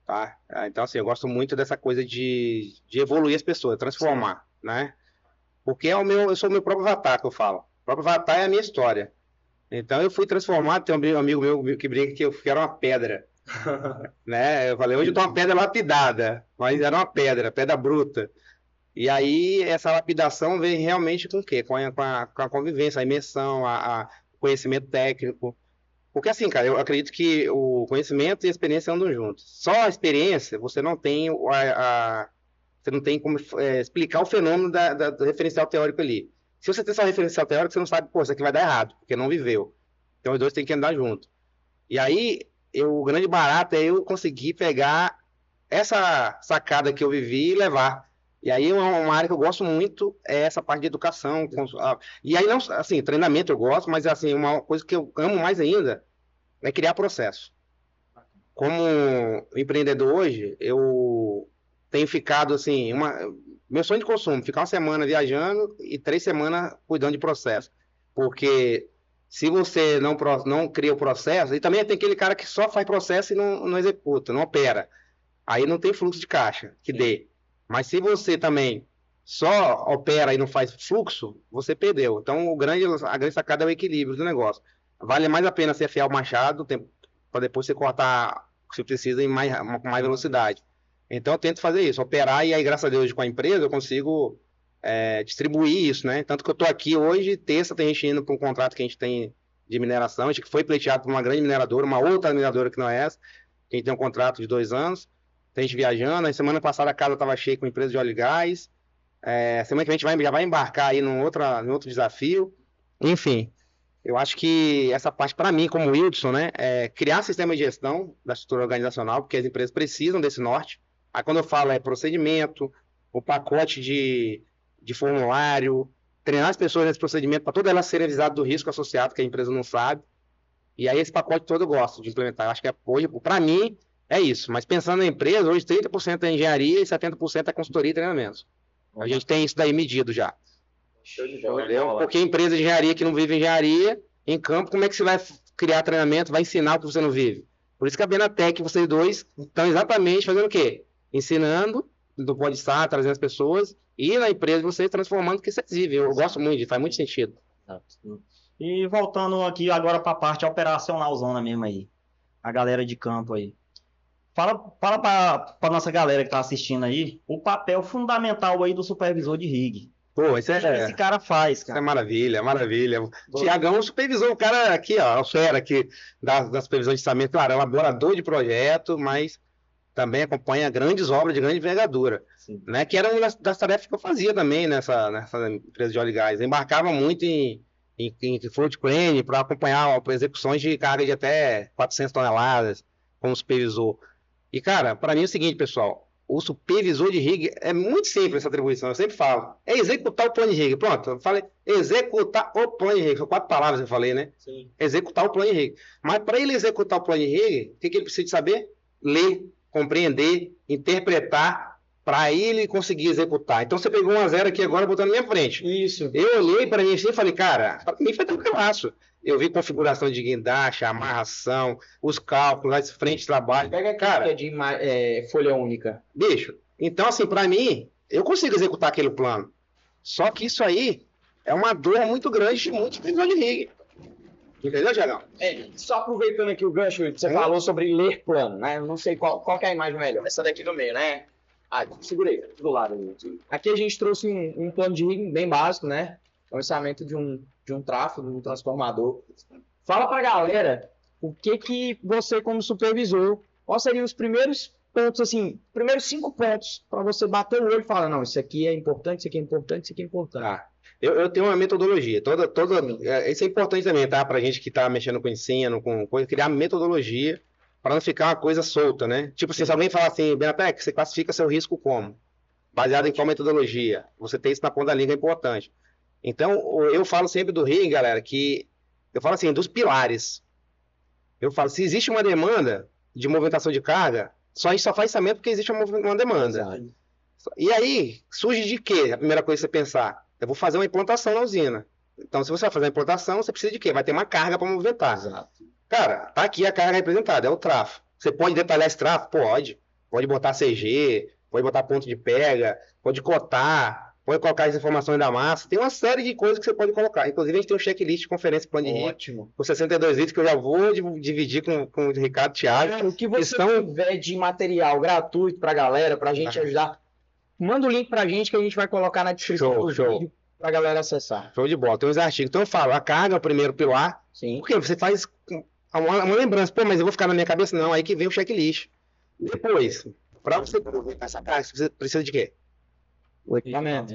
tá? Então, assim, eu gosto muito dessa coisa de evoluir as pessoas, transformar, né? Porque eu sou o meu próprio avatar, que eu falo. O próprio avatar é a minha história. Então, eu fui transformado, tem um amigo meu que brinca que eu era uma pedra. Né? Eu falei, hoje eu tô uma pedra lapidada, mas era uma pedra bruta. E aí, essa lapidação vem realmente com o quê? Com a convivência, a imersão, o conhecimento técnico. Porque assim, cara, eu acredito que o conhecimento e a experiência andam juntos. Só a experiência, você não tem você não tem como explicar o fenômeno do referencial teórico ali. Se você tem só referencial teórico, você não sabe, pô, isso aqui vai dar errado, porque não viveu. Então os dois têm que andar junto. E aí, o grande barato é eu conseguir pegar essa sacada que eu vivi e levar. E aí, uma área que eu gosto muito é essa parte de educação. E aí, não, assim, treinamento eu gosto, mas assim, uma coisa que eu amo mais ainda é criar processo. Como empreendedor hoje, eu tenho ficado assim, meu sonho de consumo, ficar uma semana viajando e 3 semanas cuidando de processo. Porque se você não cria o processo, e também tem aquele cara que só faz processo e não executa, não opera. Aí não tem fluxo de caixa que dê. Mas se você também só opera e não faz fluxo, você perdeu. Então, a grande sacada é o equilíbrio do negócio. Vale mais a pena você afiar o machado para depois você cortar o que você precisa com mais velocidade. Então, eu tento fazer isso, operar, e aí, graças a Deus, com a empresa, eu consigo distribuir isso, né? Tanto que eu estou aqui hoje, terça, tem gente indo para um contrato que a gente tem de mineração, a gente foi pleiteado por uma grande mineradora, uma outra mineradora que não é essa, que a gente tem um contrato de 2 anos. Tem gente viajando. Na semana passada a casa estava cheia com empresa de óleo e gás. Semana que a gente já vai embarcar aí num outro desafio. Enfim, eu acho que essa parte, para mim, como Wilson, né, é criar sistema de gestão da estrutura organizacional, porque as empresas precisam desse norte. Aí, quando eu falo, procedimento, o pacote de formulário, treinar as pessoas nesse procedimento para todas elas serem avisadas do risco associado, que a empresa não sabe. E aí, esse pacote todo eu gosto de implementar. Eu acho que hoje, para mim, é isso. Mas pensando na empresa, hoje 30% é engenharia e 70% é consultoria e treinamentos. A gente tem isso daí medido já. Show de bola. Entendeu? Porque empresa de engenharia que não vive engenharia, em campo, como é que você vai criar treinamento, vai ensinar o que você não vive? Por isso que a Benatec, vocês dois, estão exatamente fazendo o quê? Ensinando, do Pode Estar, trazendo as pessoas, e na empresa vocês transformando o que vocês vivem. Eu gosto muito, faz muito sentido. E voltando aqui agora para a parte operacionalzona mesmo aí. A galera de campo aí. Fala para nossa galera que está assistindo aí o papel fundamental aí do supervisor de rig. Pô, O que esse cara faz, isso é cara? maravilha, maravilha. Tiagão, supervisor, o cara aqui, ó, o fera aqui da supervisão de orçamento, claro, é um elaborador de projeto, mas também acompanha grandes obras de grande envergadura, né? Que era uma das tarefas que eu fazia também nessa empresa de óleo e gás. Eu embarcava muito em float crane para acompanhar execuções de carga de até 400 toneladas como supervisor. E, cara, para mim é o seguinte, pessoal, o supervisor de rig é muito simples essa atribuição, eu sempre falo. É executar o plano de rig. Pronto, eu falei executar o plano de rig. São 4 palavras que eu falei, né? Sim. Executar o plano de rig. Mas para ele executar o plano de rig, o que ele precisa de saber? Ler, compreender, interpretar, para ele conseguir executar. Então você pegou 1-0 aqui agora, botando na minha frente. Isso. Eu olhei para mim assim e falei, cara, para mim foi tranquilaço. Eu vi configuração de guindaste, amarração, os cálculos, as frentes de trabalho. Pega cara, de folha única. Bicho, então assim, para mim, eu consigo executar aquele plano. Só que isso aí é uma dor muito grande de muitos supervisores de rig. Entendeu, Tiagão? Só aproveitando aqui o gancho, você falou sobre ler plano, né? Eu não sei qual que é a imagem melhor. Essa daqui do meio, né? Segurei, do lado. Aqui a gente trouxe um plano de rig bem básico, né? O orçamento de um tráfego, de um transformador. Fala pra galera o que você, como supervisor, quais seriam os primeiros pontos, assim, primeiros 5 pontos para você bater o olho e falar, não, isso aqui é importante, isso aqui é importante, isso aqui é importante. Tá. Eu tenho uma metodologia. Isso é importante também, tá? Pra gente que tá mexendo com ensino, com coisa, criar metodologia para não ficar uma coisa solta, né? Tipo assim, se alguém falar assim, Benatec, você classifica seu risco como? Baseado em qual metodologia? Você tem isso na ponta da língua, é importante. Então, eu falo sempre do rig, galera, que eu falo assim, dos pilares. Eu falo, se existe uma demanda de movimentação de carga, a gente só faz orçamento porque existe uma demanda. Exato. E aí, surge de quê? A primeira coisa que você pensar, eu vou fazer uma implantação na usina. Então, se você vai fazer uma implantação, você precisa de quê? Vai ter uma carga para movimentar. Exato. Cara, tá aqui a carga representada, é o tráfego. Você pode detalhar esse tráfego? Pode. Pode botar CG, pode botar ponto de pega, pode cotar, pode colocar as informações da massa, tem uma série de coisas que você pode colocar. Inclusive, a gente tem um checklist de conferência plano de rig, Ótimo. com 62 vídeos que eu já vou dividir com o Ricardo e o Thiago. O que você tiver de material gratuito pra galera, pra gente ajudar, manda o link pra gente que a gente vai colocar na descrição do vídeo pra galera acessar. Show de bola, tem uns artigos. Então eu falo, a carga é o primeiro pilar. Sim. Porque você faz uma lembrança, pô, mas eu vou ficar na minha cabeça? Não, aí que vem o checklist. Depois, para você aproveitar essa carga, você precisa de quê? O equipamento.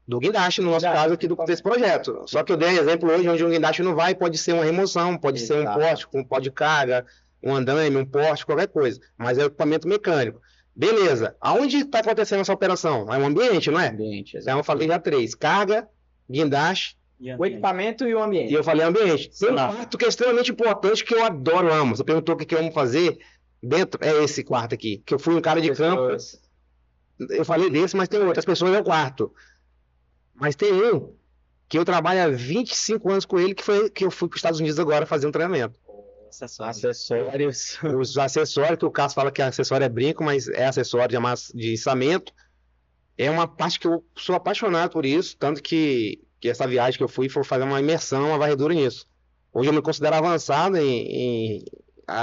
Do guindaste, no nosso caso aqui desse projeto. Só que eu dei exemplo hoje onde um guindaste não vai, pode ser uma remoção, pode ser um poste com pó de carga, um andame, um poste, qualquer coisa. Mas é o equipamento mecânico. Beleza. Aonde está acontecendo essa operação? É um ambiente, não é? Ambiente, Então eu falei já 3. Carga, guindaste, o equipamento e o ambiente. e eu falei ambiente. Tem um quarto que é extremamente importante, que eu adoro, amo. Você perguntou o que eu amo fazer dentro, é esse quarto aqui. Que eu fui um cara de campo. Eu falei desse, mas tem outras pessoas no quarto. Mas tem um que eu trabalho há 25 anos com ele, que eu fui para os Estados Unidos agora fazer um treinamento. Acessórios. Os acessórios, que o Cássio fala que acessório é brinco, mas é acessório de içamento. É uma parte que eu sou apaixonado por isso, tanto que essa viagem que eu fui foi fazer uma imersão, uma varredura nisso. Hoje eu me considero avançado em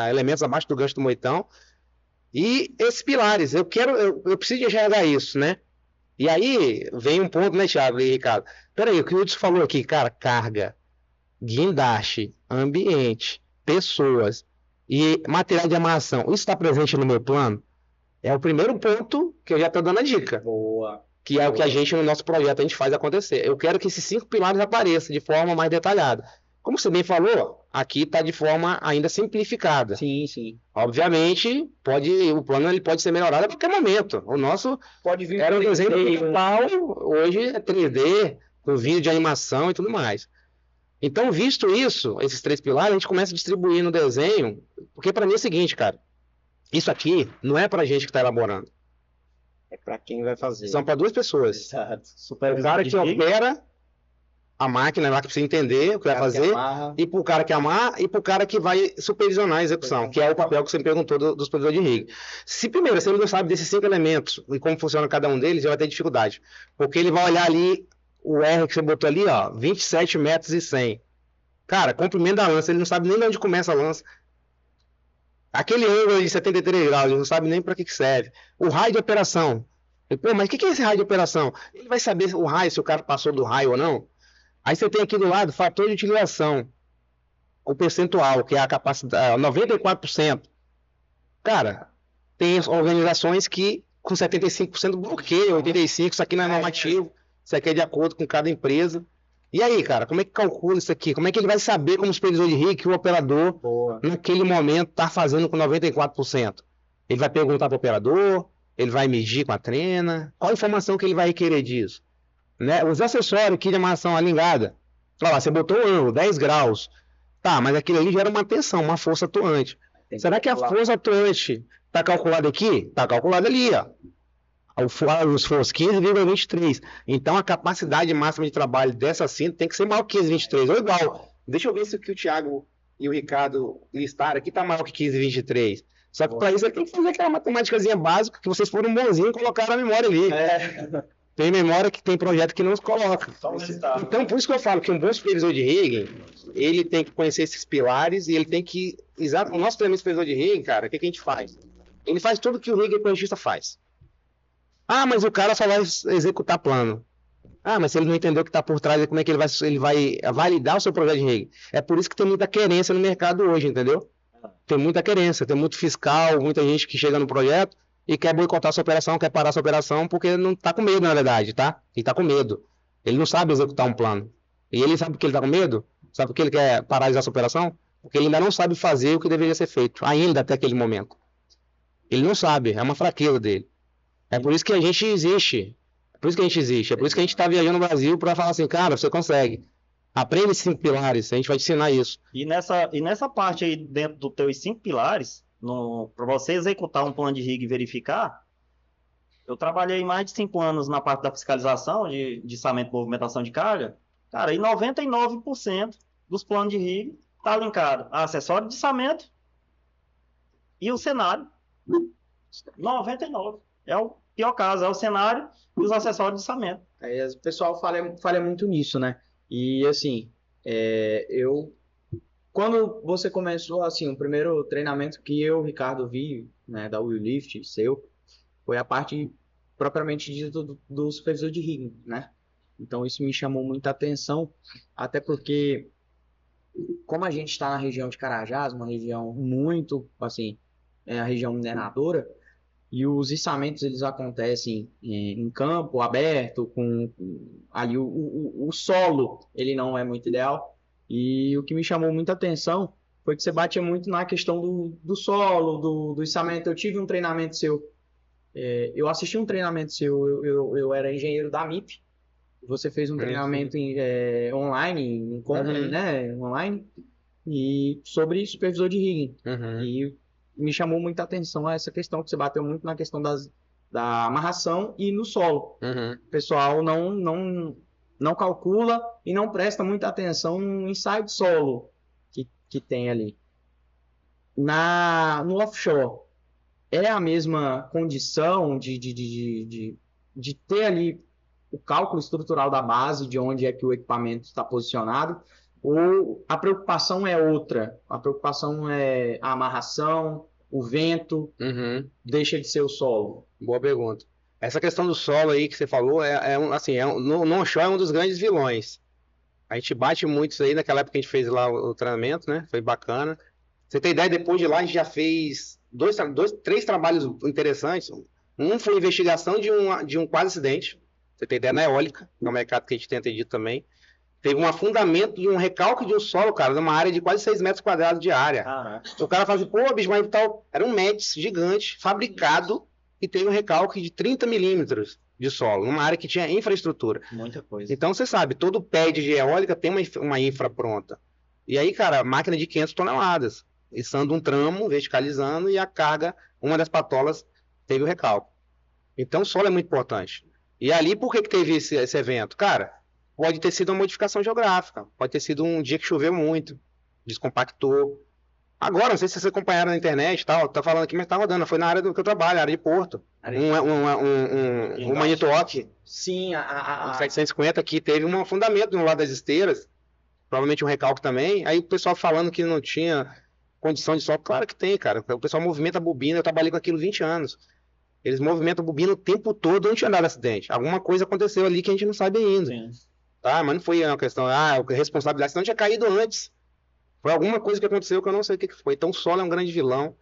elementos abaixo do gancho do moitão. E esses pilares, eu preciso de enxergar isso, né? E aí vem um ponto, né, Thiago e Ricardo? Peraí, o que o Hudson falou aqui, cara, carga, guindaste, ambiente, pessoas e material de amarração, isso está presente no meu plano? É o primeiro ponto que eu já estou dando a dica. Boa. Que é o que a gente, no nosso projeto, a gente faz acontecer. Eu quero que esses 5 pilares apareçam de forma mais detalhada. Como você bem falou, aqui está de forma ainda simplificada. Sim, sim. Obviamente, o plano ele pode ser melhorado a qualquer momento. O nosso pode vir era um desenho principal, hoje é 3D, com vídeo de animação e tudo mais. Então, visto isso, esses 3 pilares, a gente começa a distribuir no desenho, porque para mim é o seguinte, cara, isso aqui não é para a gente que está elaborando. É para quem vai fazer. São para 2 pessoas. Exato. O cara que opera a máquina lá, que precisa entender o que vai fazer, e para o cara que amarra, e para o cara que vai supervisionar a execução, que é o papel que você me perguntou dos supervisores de rig. Se primeiro você não sabe desses 5 elementos e como funciona cada um deles, ele vai ter dificuldade. Porque ele vai olhar ali, o R que você botou ali, ó, 27 metros e 100. Cara, comprimento da lança, ele não sabe nem de onde começa a lança. Aquele ângulo de 73 graus, ele não sabe nem para que serve. O raio de operação. Pô, mas o que é esse raio de operação? Ele vai saber o raio, se o cara passou do raio ou não? Aí você tem aqui do lado fator de utilização, o percentual, que é a capacidade, 94%. Cara, tem organizações que com 75% bloqueiam, 85%, isso aqui não é normativo, isso aqui é de acordo com cada empresa. E aí, cara, como é que calcula isso aqui? Como é que ele vai saber como supervisor de rig que o operador, naquele momento, está fazendo com 94%? Ele vai perguntar para o operador, ele vai medir com a trena, qual a informação que ele vai requerer disso? Né? Os acessórios aqui de amarração alinhada. Olha lá, você botou o ângulo, 10 graus. Tá, mas aquilo ali gera uma tensão, uma força atuante. Será que a força atuante está calculada aqui? Está calculada ali, ó. Os foram 15,23. Então a capacidade máxima de trabalho dessa cinta tem que ser maior que 15,23. Ou igual. Deixa eu ver se o que o Thiago e o Ricardo listaram aqui está maior que 15,23. Só que para isso tem que fazer aquela matemáticazinha básica que vocês foram bonzinhos e colocaram na memória ali. Tem memória que tem projeto que não se coloca. Então, por isso que eu falo que um bom supervisor de rigging, ele tem que conhecer esses pilares e ele tem que... O nosso treinamento de supervisor de rigging, cara, o que a gente faz? Ele faz tudo que o rigger planchista faz. Ah, mas o cara só vai executar plano. Ah, mas se ele não entendeu o que está por trás, como é que ele vai validar o seu projeto de rigging? É por isso que tem muita querência no mercado hoje, entendeu? Tem muita querência, tem muito fiscal, muita gente que chega no projeto e quer boicotar sua operação, quer parar sua operação, porque não está com medo, na verdade, tá? Ele está com medo. Ele não sabe executar um plano. E ele sabe por que ele está com medo? Sabe por que ele quer paralisar essa operação? Porque ele ainda não sabe fazer o que deveria ser feito, ainda até aquele momento. Ele não sabe, é uma fraqueza dele. É por isso que a gente existe. É por isso que a gente existe. É por isso que a gente está viajando no Brasil para falar assim, cara, você consegue. Aprende esses 5 pilares, a gente vai te ensinar isso. E nessa parte aí, dentro dos teus 5 pilares, para você executar um plano de rig e verificar, eu trabalhei mais de 5 anos na parte da fiscalização de içamento e movimentação de carga. Cara, e 99% dos planos de rig está linkado a acessório de içamento e o cenário. 99%. É o pior caso, é o cenário e os acessórios de içamento. Aí o pessoal falha muito nisso, né? E assim, quando você começou, assim, o primeiro treinamento que eu, Ricardo, vi, né, da Will Lift, seu, foi a parte propriamente dita do supervisor de rig, né? Então isso me chamou muita atenção, até porque, como a gente está na região de Carajás, uma região muito, assim, é a região mineradora, e os içamentos eles acontecem em campo aberto, ali o solo ele não é muito ideal. E o que me chamou muita atenção foi que você batia muito na questão do solo, do içamento. Eu tive um treinamento seu, eu assisti um treinamento seu, eu era engenheiro da MIP. Você fez um treinamento online, em company, né? Online, e sobre supervisor de rigging. E me chamou muita atenção essa questão, que você bateu muito na questão da amarração e no solo. O pessoal não calcula e não presta muita atenção no ensaio de solo que tem ali. No offshore, é a mesma condição de ter ali o cálculo estrutural da base, de onde é que o equipamento está posicionado, ou a preocupação é outra? A preocupação é a amarração, o vento, deixa de ser o solo? Boa pergunta. Essa questão do solo aí que você falou, no onshore é um dos grandes vilões. A gente bate muito isso aí, naquela época que a gente fez lá o treinamento, né? Foi bacana. Você tem ideia, depois de lá a gente já fez três trabalhos interessantes. Um foi investigação de um quase acidente. Você tem ideia, na eólica, que é um mercado que a gente tem atendido também. Teve um afundamento de um recalque de um solo, cara, numa área de quase 6 metros quadrados de área. O cara fala assim, pô, bicho, mas tal. Era um METS gigante, fabricado, e teve um recalque de 30 milímetros de solo, numa área que tinha infraestrutura. Muita coisa. Então, você sabe, todo pad de eólica tem uma infra pronta. E aí, cara, máquina de 500 toneladas, içando um tramo, verticalizando, e a carga, uma das patolas, teve o recalque. Então, o solo é muito importante. E ali, por que teve esse evento? Cara, pode ter sido uma modificação geográfica, pode ter sido um dia que choveu muito, descompactou. Agora, não sei se vocês acompanharam na internet e tal, tá falando aqui, mas tá rodando, foi na área do que eu trabalho, área de Porto. Um Manitowoc. Sim, Um 750 que teve um afundamento no lado das esteiras, provavelmente um recalque também. Aí o pessoal falando que não tinha condição de solo, claro que tem, cara. O pessoal movimenta a bobina, eu trabalhei com aquilo 20 anos. Eles movimentam a bobina o tempo todo, não tinha dado acidente. Alguma coisa aconteceu ali que a gente não sabe ainda. Sim. Tá? Mas não foi uma questão, responsabilidade, senão tinha caído antes. Foi alguma coisa que aconteceu que eu não sei o que foi. Então o solo é um grande vilão.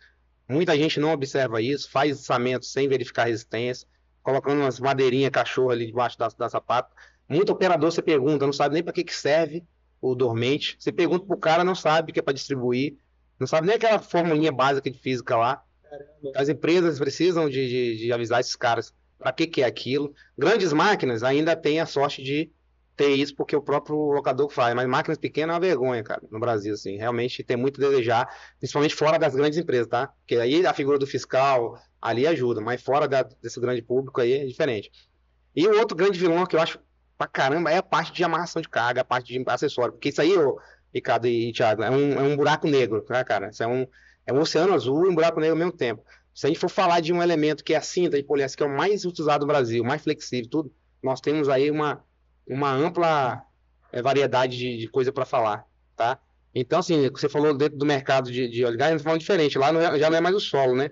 Muita gente não observa isso, faz içamento sem verificar resistência, colocando umas madeirinhas cachorro ali debaixo da sapata. Muito operador você pergunta, não sabe nem para que serve o dormente. Você pergunta pro cara, não sabe que é para distribuir. Não sabe nem aquela formulinha básica de física lá. As empresas precisam de avisar esses caras para que é aquilo. Grandes máquinas ainda têm a sorte de ter isso porque o próprio locador faz, mas máquinas pequenas é uma vergonha, cara, no Brasil, assim, realmente tem muito a desejar, principalmente fora das grandes empresas, tá? Porque aí a figura do fiscal ali ajuda, mas fora desse grande público aí é diferente. E o outro grande vilão que eu acho pra caramba é a parte de amarração de carga, a parte de acessório, porque isso aí, Ricardo e Thiago, é um buraco negro, tá, cara? Isso é um oceano azul e um buraco negro ao mesmo tempo. Se a gente for falar de um elemento que é a cinta de poliéster, que é o mais utilizado no Brasil, mais flexível, tudo, nós temos aí uma ampla variedade de coisa para falar, tá? Então, assim, você falou dentro do mercado de óleo e gás, a gente tá falando diferente, lá já não é mais o solo, né?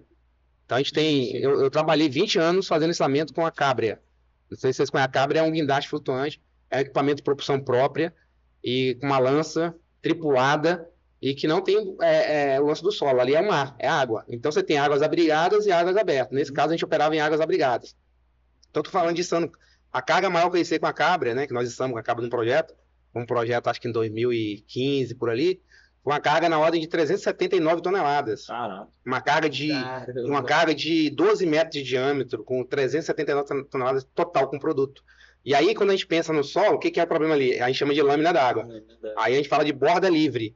Então a gente tem, eu trabalhei 20 anos fazendo içamento com a Cabria. Não sei se vocês conhecem, a Cabria é um guindaste flutuante, é um equipamento de propulsão própria e com uma lança tripulada e que não tem o lance do solo, ali é o mar, é água. Então você tem águas abrigadas e águas abertas. Nesse caso a gente operava em águas abrigadas. Então tô falando de içando. A carga maior que eu içei com a Cabria, né, que nós içamos com a Cabria um projeto acho que em 2015 por ali, foi uma carga na ordem de 379 toneladas. Caramba. Uma carga de 12 metros de diâmetro, com 379 toneladas total com produto. E aí, quando a gente pensa no solo, o que é o problema ali? A gente chama de lâmina d'água. Aí a gente fala de borda livre.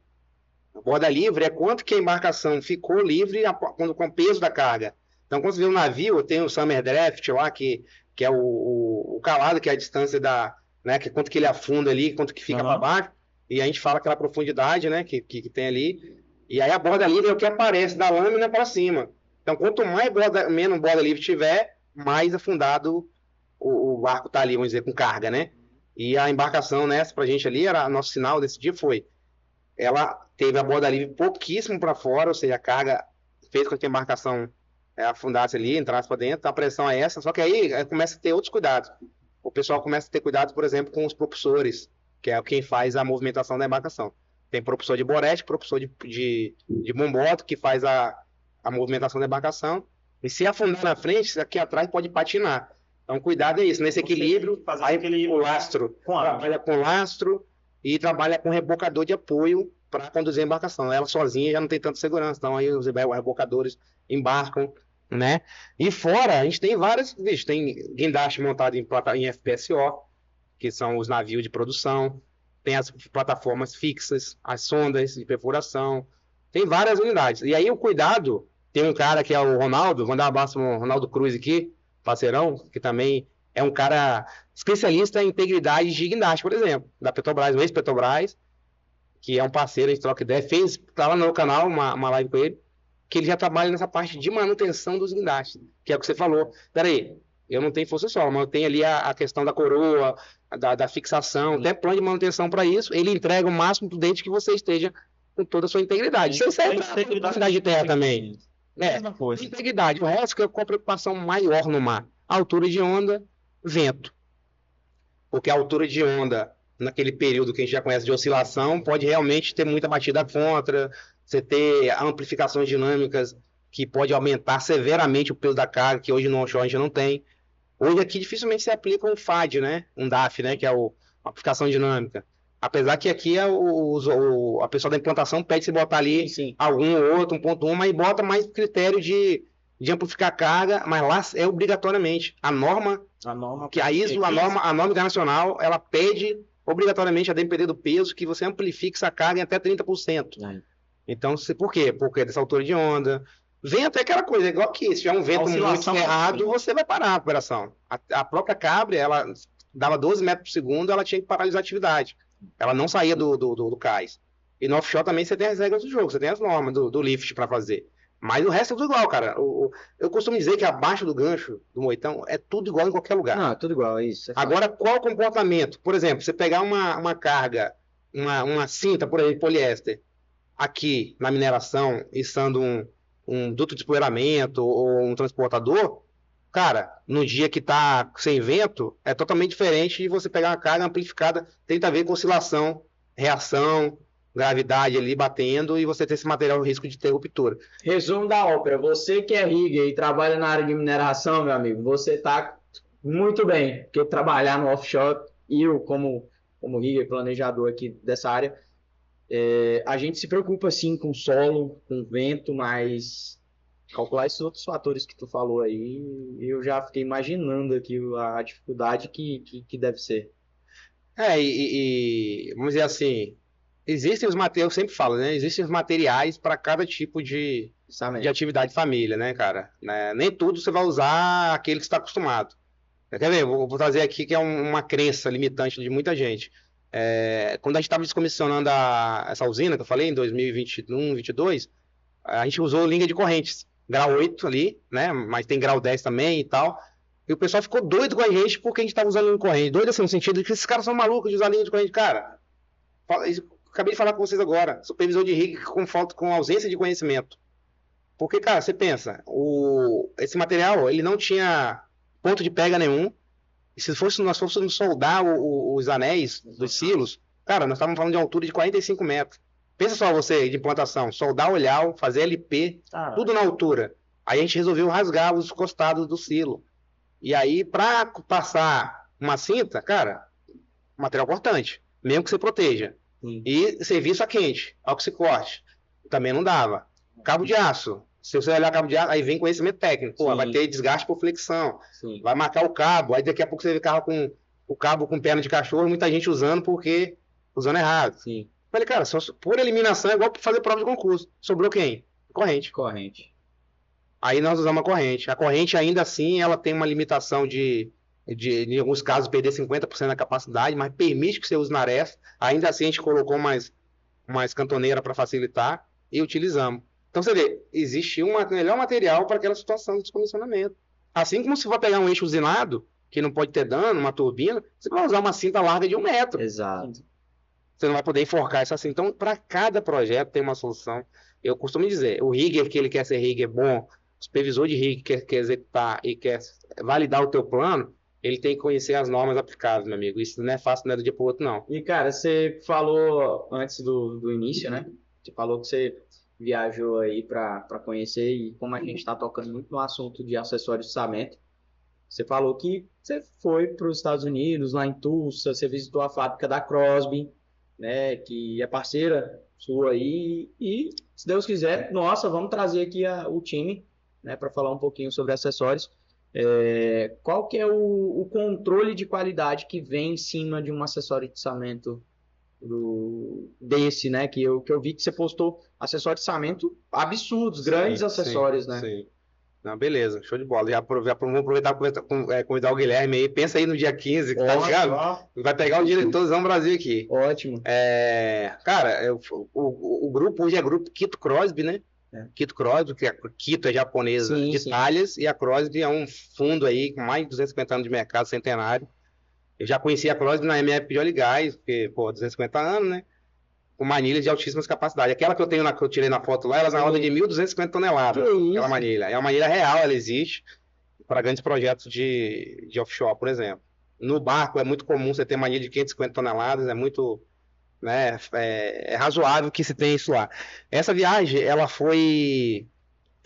A borda livre é quanto que a embarcação ficou livre com o peso da carga. Então, quando você vê um navio, tem o Summer Draft lá, que é o calado, que é a distância né, que quanto que ele afunda ali, quanto que fica para baixo. E a gente fala aquela profundidade, né, que tem ali. E aí a borda livre é o que aparece da lâmina para cima. Então, quanto menos borda livre tiver, mais afundado o barco tá ali, vamos dizer, com carga, né? E a embarcação nessa pra gente ali, nosso sinal desse dia foi, ela teve a borda livre pouquíssimo para fora, ou seja, a carga fez com que a embarcação afundasse ali, entrasse para dentro, então a pressão é essa, só que aí começa a ter outros cuidados. O pessoal começa a ter cuidado, por exemplo, com os propulsores, que é quem faz a movimentação da embarcação. Tem propulsor de borete, propulsor de bomboto, que faz a movimentação da embarcação. E se afundar na frente, aqui atrás pode patinar. Então, cuidado é isso, nesse equilíbrio. Aí o lastro trabalha com lastro e trabalha com rebocador de apoio para conduzir a embarcação. Ela sozinha já não tem tanta segurança, então aí os rebocadores embarcam, né? E fora, a gente tem várias, tem guindaste montado em FPSO, que são os navios de produção, tem as plataformas fixas, as sondas de perfuração, tem várias unidades. E aí o cuidado, tem um cara que é o Ronaldo, vou dar um abraço no Ronaldo Cruz aqui, parceirão, que também é um cara especialista em integridade de guindaste, por exemplo, da Petrobras, o ex-Petrobras, que é um parceiro, a gente troca ideia, tá lá no meu canal, uma live com ele, que ele já trabalha nessa parte de manutenção dos guindastes, que é o que você falou. Peraí, eu não tenho força só, mas eu tenho ali a questão da coroa, da fixação, até plano de manutenção para isso, ele entrega o máximo desde que você esteja com toda a sua integridade. Isso serve para a integridade de terra também. Mesma coisa. Integridade, o resto que é com a preocupação maior no mar. Altura de onda, vento. Porque a altura de onda, naquele período que a gente já conhece de oscilação, pode realmente ter muita batida contra, você ter amplificações dinâmicas que pode aumentar severamente o peso da carga, que hoje no onshore a gente não tem. Hoje aqui dificilmente se aplica um FAD, né? Um DAF, né? Que é a amplificação dinâmica. Apesar que aqui a pessoa da implantação pede se botar ali algum ou outro, 1.1, mas bota mais critério de amplificar a carga, mas lá é obrigatoriamente. A norma que a ISO, a norma internacional, ela pede obrigatoriamente, a depender do peso, que você amplifique essa carga em até 30%. Então, por quê? Porque dessa altura de onda. Vento é aquela coisa, igual que se tiver um vento muito errado, você vai parar a operação. A própria Cabre, ela dava 12 metros por segundo, ela tinha que paralisar a atividade. Ela não saía do cais. E no offshore também você tem as regras do jogo, você tem as normas do lift para fazer. Mas o resto é tudo igual, cara. Eu costumo dizer que abaixo do gancho do moitão é tudo igual em qualquer lugar. Não, é tudo igual, é isso. Agora, qual o comportamento? Por exemplo, você pegar uma carga, uma cinta, por exemplo, poliéster, aqui na mineração, estando um duto de espoeiramento ou um transportador, cara, no dia que tá sem vento, é totalmente diferente de você pegar uma carga amplificada, tem a ver com oscilação, reação, gravidade ali batendo e você ter esse material risco de ter ruptura. Resumo da ópera, você que é rigger e trabalha na área de mineração, meu amigo, você tá muito bem, porque trabalhar no offshore, e eu como rigger, planejador aqui dessa área, a gente se preocupa sim com solo, com vento, mas calcular esses outros fatores que tu falou aí, eu já fiquei imaginando aqui a dificuldade que deve ser. Vamos dizer assim, existem os materiais, eu sempre falo, né? Existem os materiais para cada tipo de atividade de família, né, cara? Nem tudo você vai usar aquele que você está acostumado. Quer ver? Vou trazer aqui que é uma crença limitante de muita gente. Quando a gente estava descomissionando essa usina que eu falei, em 2021, 2022, a gente usou linha de correntes, grau 8 ali, né? Mas tem grau 10 também e tal. E o pessoal ficou doido com a gente porque a gente estava usando linha de corrente. Doido assim, no sentido de que esses caras são malucos de usar linha de corrente. Cara, acabei de falar com vocês agora, supervisor de rig com ausência de conhecimento. Porque, cara, você pensa, esse material, ele não tinha ponto de pega nenhum. E se nós fôssemos soldar os anéis dos silos, cara, nós estávamos falando de altura de 45 metros. Pensa só você, de implantação, soldar olhar, fazer LP, tudo na altura. Aí a gente resolveu rasgar os costados do silo. E aí, para passar uma cinta, cara, material cortante, mesmo que você proteja. E serviço a quente, oxicorte, também não dava. Cabo de aço, se você olhar cabo de aço, aí vem conhecimento técnico. Pô, vai ter desgaste por flexão, vai marcar o cabo, aí daqui a pouco você vê carro com o cabo com perna de cachorro, muita gente usando porque usando errado. Falei, cara, por eliminação é igual fazer prova de concurso. Sobrou quem? Corrente. Aí nós usamos a corrente. A corrente, ainda assim, ela tem uma limitação de em alguns casos, perder 50% da capacidade, mas permite que você use na aresta. Ainda assim, a gente colocou mais cantoneira para facilitar e utilizamos. Então, você vê, existe um melhor material para aquela situação de descomissionamento. Assim como se for pegar um eixo usinado, que não pode ter dano, uma turbina, você vai usar uma cinta larga de 1 metro. Exato. Você não vai poder enforcar essa cinta. Então, para cada projeto tem uma solução. Eu costumo dizer, o rigger que ele quer ser rigger bom, o supervisor de rigger que quer executar e quer validar o teu plano, ele tem que conhecer as normas aplicáveis, meu amigo. Isso não é fácil, não é do dia para o outro, não. E, cara, você falou antes do início, né? Você falou que você viajou aí para conhecer, e como a gente está tocando muito no assunto de acessórios de içamento, você falou que você foi para os Estados Unidos, lá em Tulsa, você visitou a fábrica da Crosby, né? Que é parceira sua aí, e se Deus quiser, nossa, vamos trazer aqui o time, né? Para falar um pouquinho sobre acessórios. Qual que é o controle de qualidade que vem em cima de um acessório de içamento desse, né? Que eu vi que você postou acessórios de içamento absurdos, grandes acessórios, né? Sim. Não, beleza, show de bola. Vamos aproveitar para convidar o Guilherme aí. Pensa aí no dia 15, que tá ligado? Vai pegar o diretorzão Brasil aqui. Ótimo. Cara, o grupo hoje é grupo Kito Crosby, né? Kito Crosby, que Kito é japonesa de talhas, e a Crosby é um fundo aí com mais de 250 anos de mercado, centenário. Eu já conheci a Crosby na MF de óleo e gás, porque, 250 anos, né? Com manilhas de altíssimas capacidades. Aquela que eu tenho que eu tirei na foto lá, ela é na ordem de 1.250 toneladas. Aquela manilha. É uma manilha real, ela existe para grandes projetos de offshore, por exemplo. No barco é muito comum você ter manilha de 550 toneladas, é muito, né, é razoável que se tenha isso lá. Essa viagem, ela foi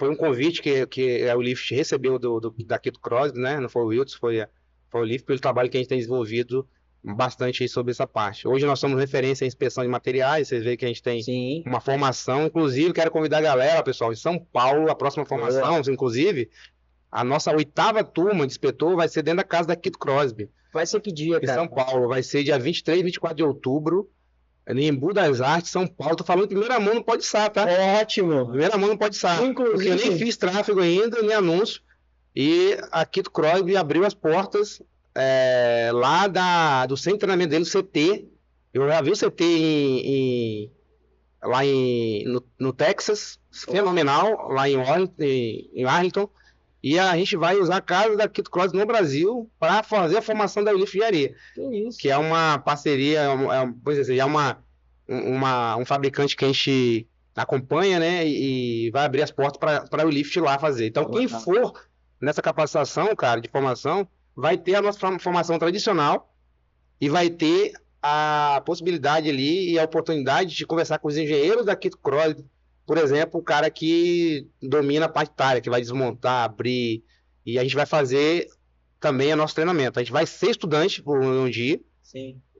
um convite que o Lift recebeu da Kito Crosby, né? Não foi o Wiltz, foi o Lift, pelo trabalho que a gente tem desenvolvido bastante aí sobre essa parte. Hoje nós somos referência em inspeção de materiais, vocês veem que a gente tem uma formação, inclusive quero convidar a galera, pessoal, em São Paulo, a próxima formação, inclusive, a nossa 8ª turma de inspetor vai ser dentro da casa da Kito Crosby. Vai ser que dia, cara? Em São Paulo, vai ser dia 23 e 24 de outubro, em Embu das Artes, São Paulo. Tô falando em primeira mão, não pode estar, tá? Ótimo. Primeira mão não pode estar, porque eu nem fiz tráfego ainda, nem anúncio, e a Kito Crosby abriu as portas lá do centro de treinamento dele, o CT. Eu já vi o CT lá no Texas, fenomenal, lá em Arlington. E a gente vai usar a casa da Kito Crosby no Brasil para fazer a formação da Lift Engenharia. Que é uma parceria, um fabricante que a gente acompanha, né? E vai abrir as portas para o Lift lá fazer. Então, quem for nessa capacitação, cara, de formação, vai ter a nossa formação tradicional e vai ter a possibilidade ali e a oportunidade de conversar com os engenheiros da Kito Crosby, por exemplo, o cara que domina a parte tária, que vai desmontar, abrir, e a gente vai fazer também o nosso treinamento. A gente vai ser estudante por um dia,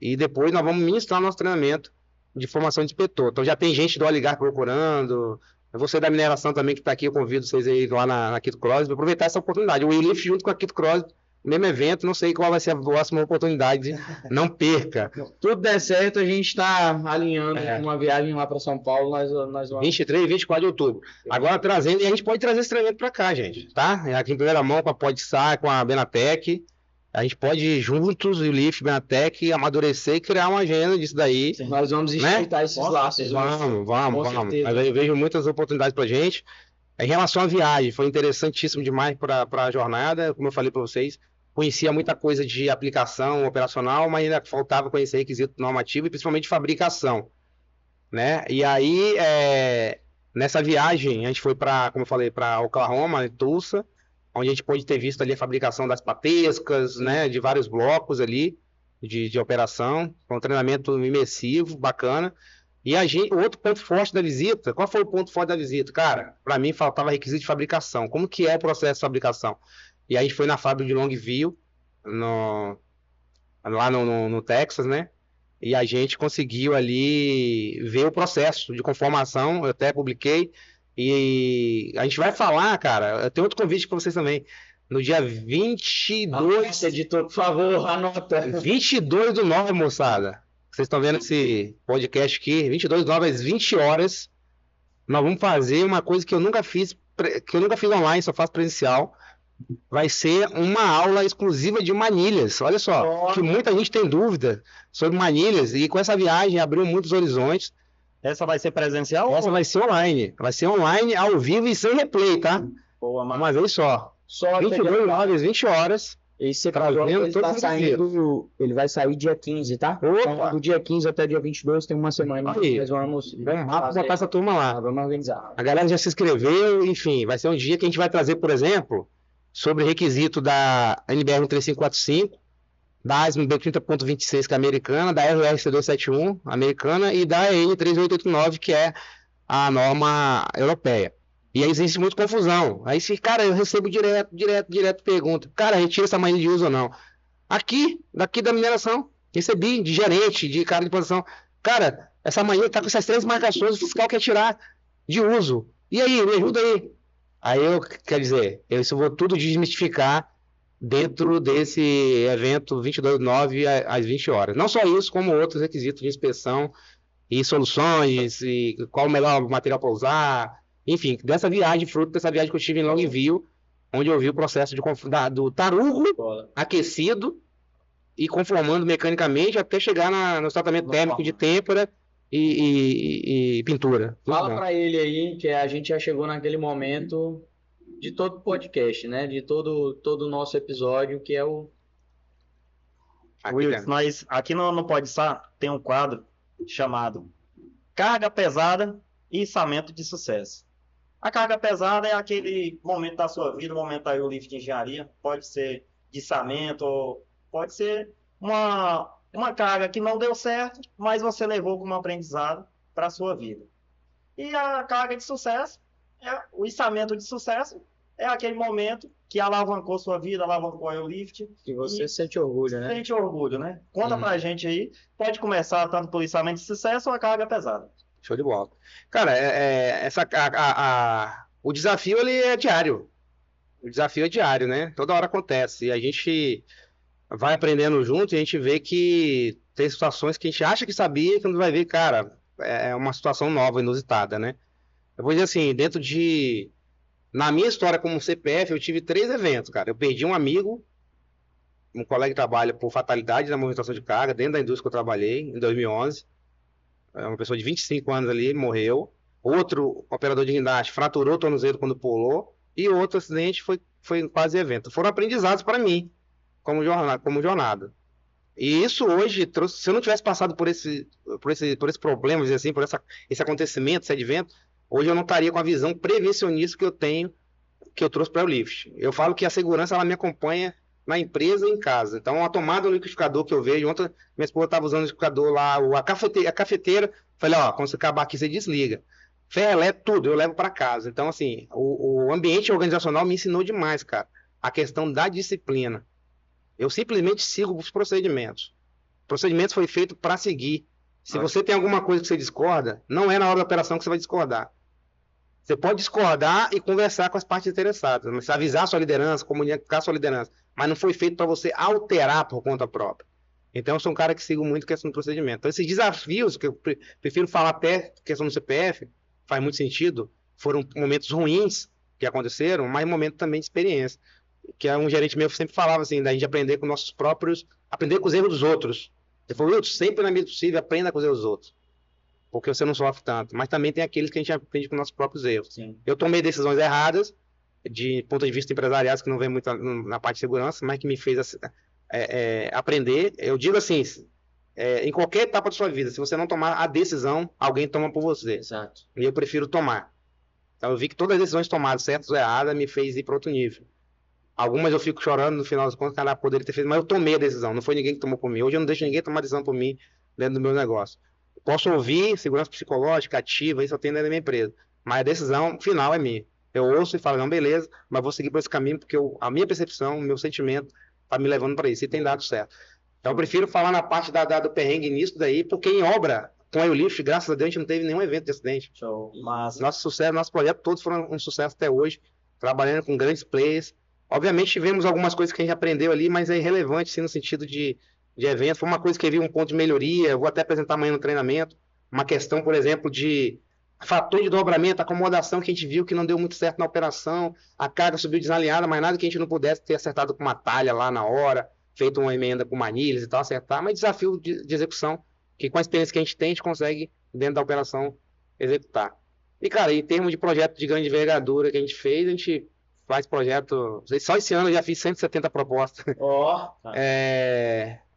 e depois nós vamos ministrar nosso treinamento de formação de inspetor. Então já tem gente do óleo e gás procurando, você da mineração também que está aqui, eu convido vocês aí lá na Kito Crosby para aproveitar essa oportunidade. O Lift junto com a Kito Crosby, mesmo evento, não sei qual vai ser a próxima oportunidade, não perca. Tudo der certo, a gente está alinhando uma viagem lá para São Paulo, nós vamos... 23 e 24 de outubro. Agora trazendo, e a gente pode trazer esse treinamento para cá, gente, tá? Aqui em primeira mão com a PodSar, com a Benatec, a gente pode ir juntos, o Lift, Benatec, amadurecer e criar uma agenda disso daí. Nós vamos estreitar esses laços. Vamos. Mas aí eu vejo muitas oportunidades pra gente. Em relação à viagem, foi interessantíssimo demais para a jornada, como eu falei para vocês. Conhecia muita coisa de aplicação operacional, mas ainda faltava conhecer requisito normativo e principalmente fabricação, né? E aí, nessa viagem, a gente foi como eu falei, para Oklahoma, em Tulsa, onde a gente pôde ter visto ali a fabricação das patescas, né? De vários blocos ali de operação, com um treinamento imersivo, bacana. E o outro ponto forte da visita, qual foi o ponto forte da visita? Cara, para mim faltava requisito de fabricação. Como que é o processo de fabricação? E aí a gente foi na fábrica de Longview, lá no Texas, né? E a gente conseguiu ali ver o processo de conformação, eu até publiquei. E a gente vai falar, cara, eu tenho outro convite para vocês também. No dia 22... Anota, editor, por favor, anota. 22/9, moçada. Vocês estão vendo esse podcast aqui, 22/9 às 20 horas. Nós vamos fazer uma coisa que eu nunca fiz online, só faço presencial. Vai ser uma aula exclusiva de manilhas. Olha só, que muita gente tem dúvida sobre manilhas e com essa viagem abriu muitos horizontes. Essa vai ser presencial? Essa vai ser online. Vai ser online, ao vivo e sem replay, tá? Boa, uma vez só. 22/9 às 20 horas. E você Trazendo falou que ele todos tá os saindo, ele vai sair dia 15, tá? Opa! Então, do dia 15 até dia 22 tem uma semana. Aí, Nós vamos vamos botar essa turma lá. vamos organizar. A galera já se inscreveu, enfim, vai ser um dia que a gente vai trazer, por exemplo, sobre requisito da NBR 13545, da ASME B30.26, que é americana, da RRC 271, americana, e da EN 3889, que é a norma europeia. E aí existe muita confusão. Aí, cara, eu recebo direto pergunta, cara, retira essa mania de uso ou não? Daqui da mineração, recebi de gerente, de cara de posição. Cara, essa mania tá com essas 3 marcações, o fiscal quer tirar de uso. E aí, me ajuda aí. Aí quer dizer, isso eu vou tudo desmistificar dentro desse evento 22/9 às 20 horas. Não só isso, como outros requisitos de inspeção e soluções, e qual o melhor material para usar. Enfim, fruto dessa viagem que eu tive em Longview, onde eu vi o processo do tarugo aquecido e conformando mecanicamente até chegar no tratamento térmico de têmpera e pintura. Fala para ele aí que a gente já chegou naquele momento de todo podcast, né? De todo o nosso episódio, que é o... Wilson, nós aqui no Podstar tem um quadro chamado Carga Pesada e Içamento de Sucesso. A carga pesada é aquele momento da sua vida, o momento aí o livro de engenharia, pode ser de içamento, ou pode ser uma carga que não deu certo, mas você levou como aprendizado para a sua vida. E a carga de sucesso, o içamento de sucesso, é aquele momento que alavancou sua vida, alavancou o lift. Que você sente orgulho, né? Sente orgulho, né? Conta pra gente aí, pode começar tanto por içamento de sucesso ou a carga pesada. Show de bola. Cara, o desafio ele é diário. O desafio é diário, né? Toda hora acontece. E a gente vai aprendendo junto e a gente vê que tem situações que a gente acha que sabia e quando vai ver, cara, é uma situação nova, inusitada, né? Eu vou dizer assim, na minha história como CPF, eu tive 3 eventos, cara. Eu perdi um amigo, um colega que trabalha por fatalidade na movimentação de carga, dentro da indústria que eu trabalhei, em 2011. Uma pessoa de 25 anos ali, morreu. Outro operador de guindaste fraturou o tornozelo quando pulou. E outro acidente foi quase evento. Foram aprendizados para mim, como jornada. E isso hoje, se eu não tivesse passado por esse problema, dizer assim, por esse acontecimento, esse advento, hoje eu não estaria com a visão prevencionista que eu tenho, que eu trouxe para o Lift. Eu falo que a segurança ela me acompanha na empresa e em casa. Então, a tomada do liquidificador que eu vejo, ontem minha esposa estava usando o liquidificador lá, a cafeteira, falei, ó, quando você acabar aqui, você desliga. Ferro elétrico, tudo, eu levo para casa. Então, assim, o ambiente organizacional me ensinou demais, cara, a questão da disciplina. Eu simplesmente sigo os procedimentos. O procedimento foi feito para seguir. Se você tem alguma coisa que você discorda, não é na hora da operação que você vai discordar. Você pode discordar e conversar com as partes interessadas, mas avisar a sua liderança, comunicar a sua liderança, mas não foi feito para você alterar por conta própria. Então, eu sou um cara que sigo muito questão do procedimento. Então, esses desafios, que eu prefiro falar até questão do CPF, faz muito sentido, foram momentos ruins que aconteceram, mas momentos também de experiência. Que um gerente meu sempre falava assim, da gente aprender com nossos próprios, aprender com os erros dos outros. Ele falou, Wilton, sempre na medida possível, aprenda com os erros dos outros. Porque você não sofre tanto. Mas também tem aqueles que a gente aprende com nossos próprios erros. Sim. Eu tomei decisões erradas, de ponto de vista empresariais, que não vem muito na parte de segurança, mas que me fez aprender. Eu digo assim, em qualquer etapa da sua vida, se você não tomar a decisão, alguém toma por você. Exato. E eu prefiro tomar. Então eu vi que todas as decisões tomadas, certas ou erradas, me fez ir para outro nível. Algumas eu fico chorando no final das contas, cara, poderia ter feito, mas eu tomei a decisão, não foi ninguém que tomou por mim. Hoje eu não deixo ninguém tomar decisão por mim dentro do meu negócio. Posso ouvir segurança psicológica, ativa, isso eu tenho dentro da minha empresa, mas a decisão final é minha. Eu ouço e falo, não, beleza, mas vou seguir por esse caminho, porque a minha percepção, o meu sentimento está me levando para isso, e tem dado certo. Então eu prefiro falar na parte do perrengue nisso daí, porque em obra, com a Lift, graças a Deus, a gente não teve nenhum evento de acidente. Show. Mas nosso sucesso, nosso projeto, todos foram um sucesso até hoje, trabalhando com grandes players. Obviamente tivemos algumas coisas que a gente aprendeu ali, mas é irrelevante, sim, no sentido de evento. Foi uma coisa que vi um ponto de melhoria, eu vou até apresentar amanhã no treinamento, uma questão, por exemplo, de fator de dobramento, acomodação que a gente viu que não deu muito certo na operação, a carga subiu desalinhada, mas nada que a gente não pudesse ter acertado com uma talha lá na hora, feito uma emenda com manilhas e tal, acertar, mas desafio de execução, que com a experiência que a gente consegue, dentro da operação, executar. E, cara, em termos de projeto de grande envergadura que a gente fez, a gente faz projeto. Só esse ano eu já fiz 170 propostas. Ó,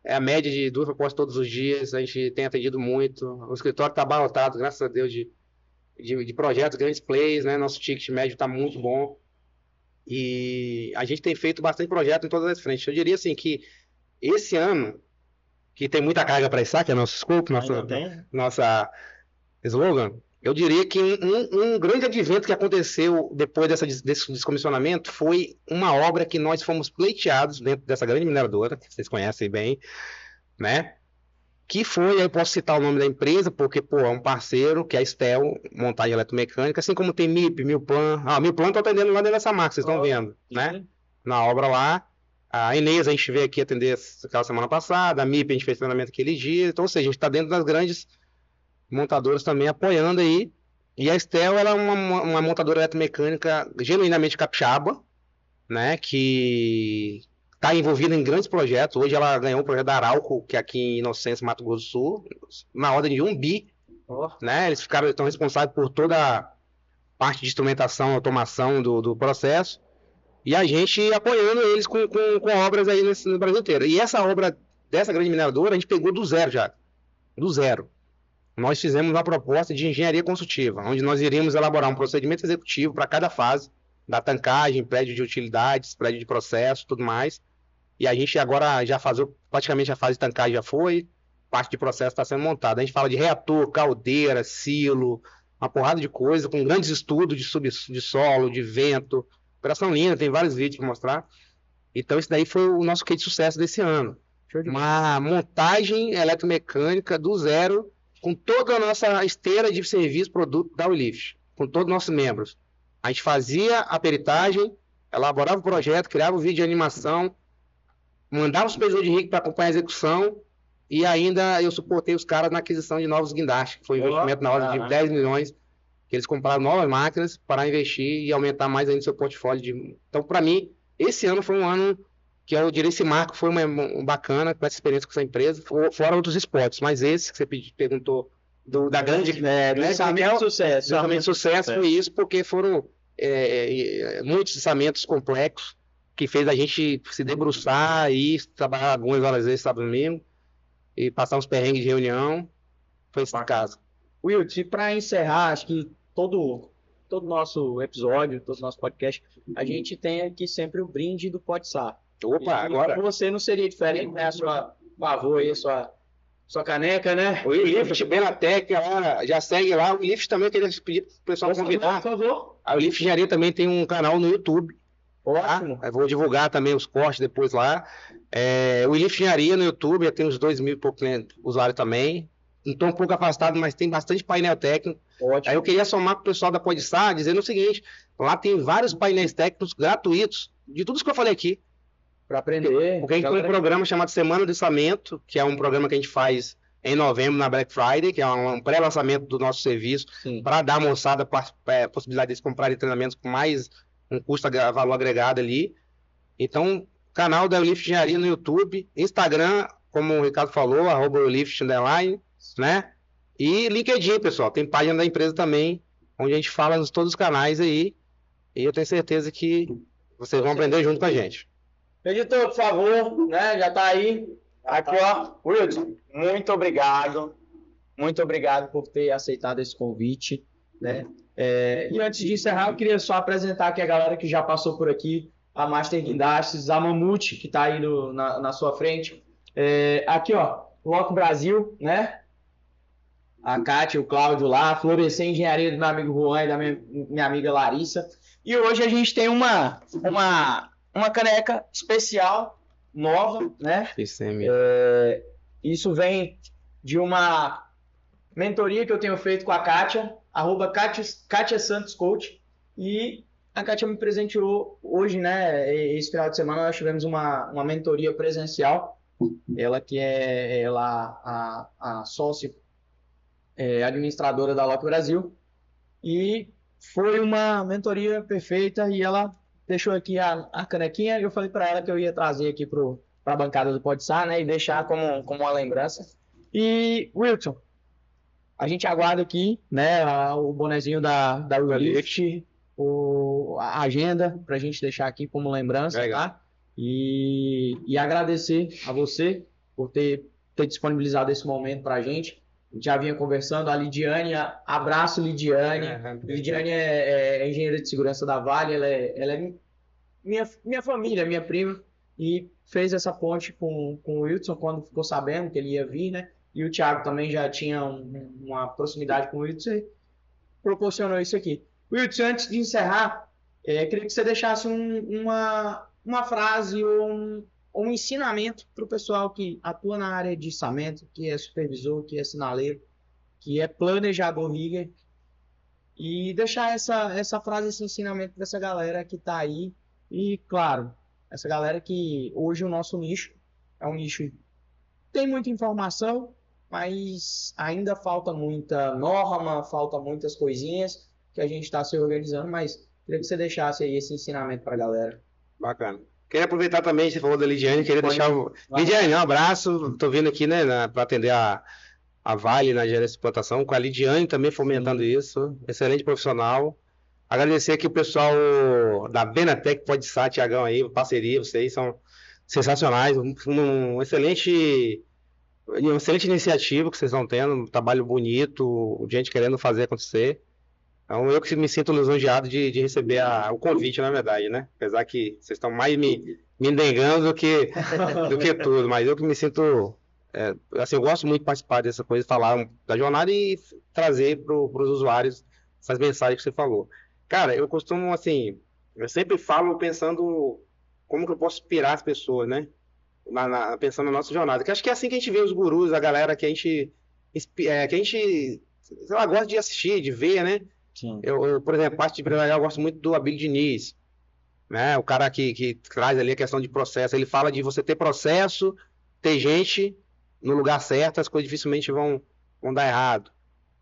É a média de 2 propostas todos os dias. A gente tem atendido muito. O escritório está abarrotado, graças a Deus, de projetos, grandes plays, né? Nosso ticket médio está muito bom. E a gente tem feito bastante projeto em todas as frentes. Eu diria assim que esse ano, que tem muita carga para isso, que é nosso scope, nossa slogan, eu diria que um grande advento que aconteceu depois desse descomissionamento foi uma obra que nós fomos pleiteados dentro dessa grande mineradora, que vocês conhecem bem, né? Que foi, aí eu posso citar o nome da empresa, porque, pô, é um parceiro, que é a Stel, montagem eletromecânica, assim como tem MIP, Milplan. Milplan tá atendendo lá dentro dessa marca, vocês estão vendo, né? Na obra lá. A Inês a gente veio aqui atender aquela semana passada, a MIP a gente fez treinamento aquele dia, então, ou seja, a gente está dentro das grandes montadoras também apoiando aí. E a Stel, ela é uma montadora eletromecânica genuinamente capixaba, né? Que está envolvida em grandes projetos. Hoje ela ganhou o projeto da Arauco, que é aqui em Inocência, Mato Grosso do Sul, na ordem de 1 bi. Né? Eles estão responsáveis por toda a parte de instrumentação, automação do processo. E a gente apoiando eles com obras aí no Brasil inteiro. E essa obra dessa grande mineradora, a gente pegou do zero já. Do zero. Nós fizemos uma proposta de engenharia consultiva, onde nós iríamos elaborar um procedimento executivo para cada fase da tancagem, prédio de utilidades, prédio de processo, tudo mais. E a gente agora já faz praticamente a fase de tancagem já foi, parte de processo está sendo montada. A gente fala de reator, caldeira, silo, uma porrada de coisa, com grandes estudos de solo, de vento. Operação linda, tem vários vídeos para mostrar. Então, isso daí foi o nosso case de sucesso desse ano. Uma montagem eletromecânica do zero, com toda a nossa esteira de serviço, produto da Ulift, com todos os nossos membros. A gente fazia a peritagem, elaborava o projeto, criava o vídeo de animação, mandava os supervisores de RIC para acompanhar a execução, e ainda eu suportei os caras na aquisição de novos guindastes, que foi um investimento na ordem de 10 milhões, que eles compraram novas máquinas para investir e aumentar mais ainda o seu portfólio. Então, para mim, esse ano foi um ano que eu diria esse marco foi um bacana com essa experiência com essa empresa, fora outros esportes, mas esse que você perguntou da grande... lançamento de sucesso. Lançamento de sucesso foi isso, porque foram muitos lançamentos complexos, que fez a gente se debruçar e trabalhar algumas horas às vezes, sábado e domingo, e passar uns perrengues de reunião. Foi esse caso. Wilt, e para encerrar, acho que todo nosso episódio, todo nosso podcast, a gente tem aqui sempre o brinde do Podsar. Opa, agora... Você não seria diferente, né? Por favor, aí, sua caneca, né? O Lift, bem na técnica, lá, já segue lá. O Lift também, eu queria pedir pro pessoal convidar. Por favor. A Lift Engenharia também tem um canal no YouTube. Ótimo. Eu vou divulgar também os cortes depois lá. O Lift Engenharia no YouTube, já tem uns 2.000 e poucos usuários também. Então, um pouco afastado, mas tem bastante painel técnico. Ótimo. Aí eu queria somar com o pessoal da Podsar, dizendo o seguinte: lá tem vários painéis técnicos gratuitos, de tudo isso que eu falei aqui. Para aprender. Porque a gente tem um programa chamado Semana do Lançamento, que é um programa que a gente faz em novembro na Black Friday, que é um pré-lançamento do nosso serviço, para dar a moçada a possibilidade de comprarem treinamentos com mais um custo-valor agregado ali. Então, canal da Ulift Engenharia no YouTube, Instagram, como o Ricardo falou, @Ulift_, né? E LinkedIn, pessoal, tem página da empresa também, onde a gente fala em todos os canais aí, e eu tenho certeza que vocês vão aprender junto com a gente. Editor, por favor, né? Já tá aí. Aqui, ó. Wilson, muito obrigado. Muito obrigado por ter aceitado esse convite, né? E antes de encerrar, eu queria só apresentar aqui a galera que já passou por aqui. A Master Guindastes, a Mamute, que tá aí na sua frente. Aqui, ó, Loco Brasil, né? A Kátia, o Cláudio lá. Florescer Engenharia do meu amigo Juan e da minha amiga Larissa. E hoje a gente tem uma caneca especial, nova, né? Isso vem de uma mentoria que eu tenho feito com a Kátia, @Kátia Santos Coach, e a Kátia me presenteou hoje, né? Esse final de semana nós tivemos uma mentoria presencial, ela que é a sócia administradora da Loco Brasil, e foi uma mentoria perfeita, e ela deixou aqui a canequinha, e eu falei para ela que eu ia trazer aqui para a bancada do Podsar, né, e deixar como uma lembrança. E, Wilson, a gente aguarda aqui, né, o bonezinho da Ulift, a agenda para a gente deixar aqui como lembrança, Legal. tá? E agradecer a você por ter disponibilizado esse momento para a gente. Já vinha conversando, a Lidiane, abraço Lidiane. Lidiane é engenheira de segurança da Vale, ela é minha família, minha prima, e fez essa ponte com o Wilson quando ficou sabendo que ele ia vir, né? E o Thiago também já tinha uma proximidade com o Wilson e proporcionou isso aqui. Wilson, antes de encerrar, queria que você deixasse uma frase ou um ensinamento para o pessoal que atua na área de içamento, que é supervisor, que é sinaleiro, que é planejador rigger, e deixar essa frase, esse ensinamento para essa galera que está aí. E, claro, essa galera que hoje o nosso nicho é um nicho que tem muita informação, mas ainda falta muita norma, falta muitas coisinhas que a gente está se organizando, mas queria que você deixasse aí esse ensinamento para a galera. Bacana. Queria aproveitar também, você falou da Lidiane, queria deixar Lidiane, um abraço, tô vindo aqui, né, para atender a Vale na gerência de explotação, com a Lidiane também fomentando isso, excelente profissional. Agradecer aqui o pessoal da Benatec, PodSat, Thiagão aí, parceria, vocês são sensacionais, uma excelente iniciativa que vocês estão tendo, um trabalho bonito, gente querendo fazer acontecer. Então, eu que me sinto lisonjeado de receber o convite, na verdade, né? Apesar que vocês estão mais me endengando do que tudo, mas eu que me sinto... assim, eu gosto muito de participar dessa coisa, falar da jornada e trazer para os usuários essas mensagens que você falou. Cara, eu costumo, assim, eu sempre falo pensando como que eu posso inspirar as pessoas, né? Pensando na nossa jornada. Que acho que é assim que a gente vê os gurus, a galera que a gente, sei lá, gosta de assistir, de ver, né? Sim. Eu, por exemplo, parte de empresarial, eu gosto muito do Abílio Diniz, né? O cara que traz ali a questão de processo. Ele fala de você ter processo, ter gente no lugar certo, as coisas dificilmente vão dar errado,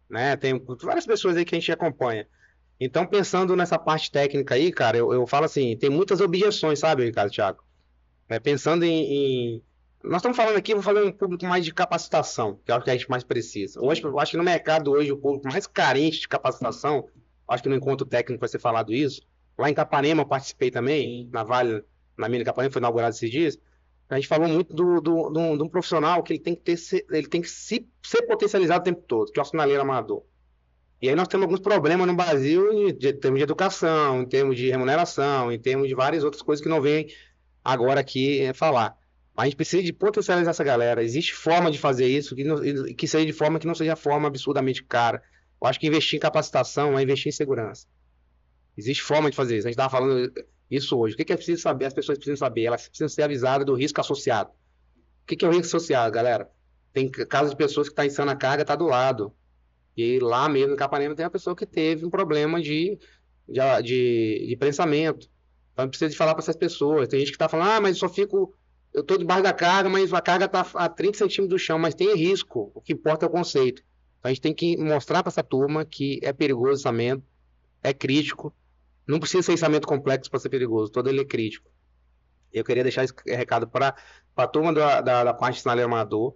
né? Tem várias pessoas aí que a gente acompanha. Então, pensando nessa parte técnica aí, cara, eu falo assim, tem muitas objeções, sabe, Ricardo, Thiago? Pensando nós estamos falando aqui, vou falar um público mais de capacitação, que é o que a gente mais precisa. Hoje, eu acho que no mercado hoje, o público mais carente de capacitação, acho que no encontro técnico vai ser falado isso. Lá em Capanema eu participei também, na Vale, na mina Capanema, foi inaugurado esses dias. A gente falou muito de um profissional que ele tem que ser potencializado o tempo todo, que é o sinaleiro amador. E aí nós temos alguns problemas no Brasil em termos de educação, em termos de remuneração, em termos de várias outras coisas que não vêm agora aqui falar. Mas a gente precisa de potencializar essa galera. Existe forma de fazer isso que seja de forma que não seja forma absurdamente cara. Eu acho que investir em capacitação é investir em segurança. Existe forma de fazer isso. A gente estava falando isso hoje. O que é preciso saber? As pessoas precisam saber. Elas precisam ser avisadas do risco associado. O que é o risco associado, galera? Tem casos de pessoas que estão insana a carga, está do lado. E lá mesmo, em Capanema, tem uma pessoa que teve um problema de prensamento. Então, precisa de falar para essas pessoas. Tem gente que está falando, mas eu estou debaixo da carga, mas a carga está a 30 centímetros do chão, mas tem risco. O que importa é o conceito. Então, a gente tem que mostrar para essa turma que é perigoso o içamento, é crítico. Não precisa ser içamento complexo para ser perigoso, todo ele é crítico. Eu queria deixar esse recado para a turma da parte de sinaleiro amador,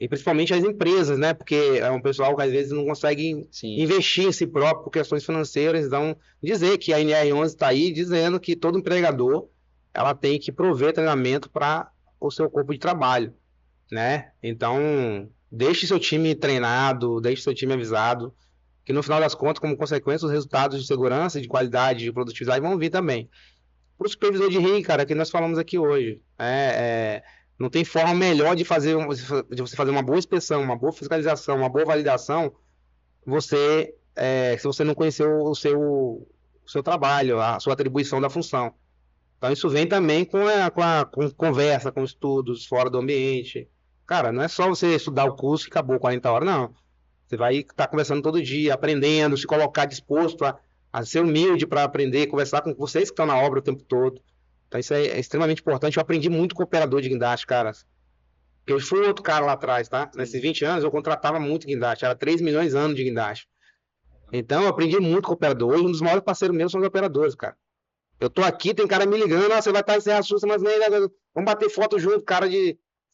e principalmente as empresas, né? Porque é um pessoal que às vezes não consegue investir em si próprio por questões financeiras. Então, dizer que a NR11 está aí dizendo que todo empregador ela tem que prover treinamento para o seu corpo de trabalho, né? Então, deixe seu time treinado, deixe seu time avisado, que no final das contas, como consequência, os resultados de segurança, de qualidade, de produtividade vão vir também. Para o supervisor de RI, cara, que nós falamos aqui hoje, não tem forma melhor de você fazer uma boa inspeção, uma boa fiscalização, uma boa validação, se você não conhecer o seu trabalho, a sua atribuição da função. Então isso vem também com conversa, com estudos fora do ambiente. Cara, não é só você estudar o curso e acabou 40 horas, não. Você vai estar conversando todo dia, aprendendo, se colocar disposto a ser humilde para aprender, conversar com vocês que estão na obra o tempo todo. Então isso é extremamente importante. Eu aprendi muito com operador de guindaste, cara. Eu fui outro cara lá atrás, tá? Nesses 20 anos eu contratava muito guindaste. Era 3 milhões de anos de guindaste. Então eu aprendi muito com operador. Hoje um dos maiores parceiros meus são os operadores, cara. Eu tô aqui, tem cara me ligando, você vai estar em Serra Sul, mas vamos bater foto junto, cara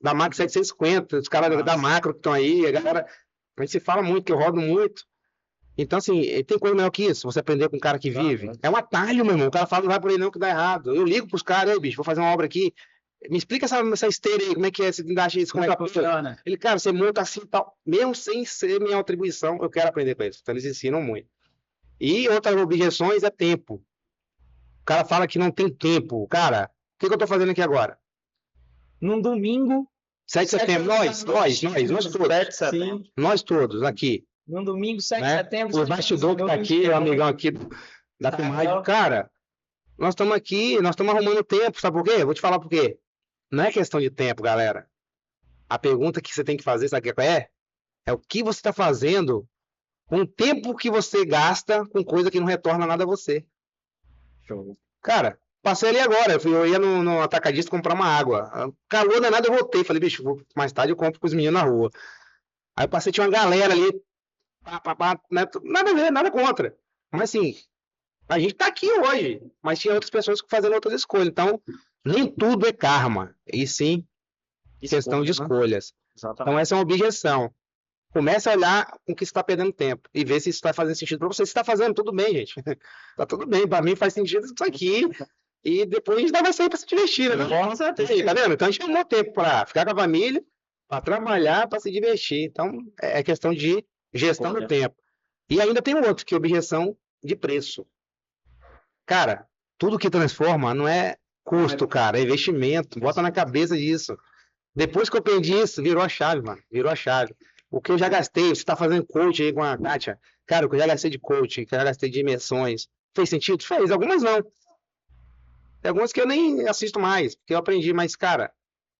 da Macro 750, os caras da Macro que estão aí, a galera. A gente se fala muito, que eu rodo muito. Então, assim, tem coisa melhor que isso, você aprender com um cara que vive. É um atalho, meu irmão. O cara fala, não vai por aí não que dá errado. Eu ligo pros caras, aí, bicho, vou fazer uma obra aqui. Me explica essa esteira aí, como é que é, você encaixa isso, como é que funciona. Ele, cara, você monta assim e tal. Mesmo sem ser minha atribuição, eu quero aprender com eles. Então, eles ensinam muito. E outras objeções é tempo. O cara fala que não tem tempo. Cara, o que eu tô fazendo aqui agora? Num domingo, 7 de setembro, nós todos. 7 de setembro. Nós todos aqui. num domingo, 7 de Né? setembro. O bastidor que tá aqui, o amigão aqui da filmagem. Cara, nós estamos aqui, nós estamos arrumando tempo, sabe por quê? Vou te falar por quê. Não é questão de tempo, galera. A pergunta que você tem que fazer, sabe o que é? É o que você está fazendo com o tempo que você gasta com coisa que não retorna nada a você. Show. Cara, passei ali agora, eu ia no atacadista comprar uma água. Calor não é nada, eu voltei. Falei, bicho, mais tarde eu compro com os meninos na rua. Aí eu passei, tinha uma galera ali. Né? Nada a ver, nada contra. Mas assim, a gente tá aqui hoje, mas tinha outras pessoas fazendo outras escolhas. Então, nem tudo é karma, e sim questão de escolhas. Exatamente. Então, essa é uma objeção. Comece a olhar com o que você está perdendo tempo e ver se isso está fazendo sentido para você. Se está fazendo, tudo bem, gente. Tá tudo bem. Para mim faz sentido isso aqui. E depois a gente vai sair para se divertir, né? Com certeza. Tá vendo? Então a gente arrumou tempo para ficar com a família, para trabalhar, para se divertir. Então é questão de gestão do tempo. E ainda tem um outro, que é objeção de preço. Cara, tudo que transforma não é custo, cara, é investimento. Bota na cabeça disso. Depois que eu aprendi isso, virou a chave, mano. Virou a chave. O que eu já gastei, você está fazendo coach aí com a Kátia. Cara, o que eu já gastei de coaching, o que eu já gastei de imersões. Fez sentido? Fez. Algumas não. Tem algumas que eu nem assisto mais, porque eu aprendi, mas, cara,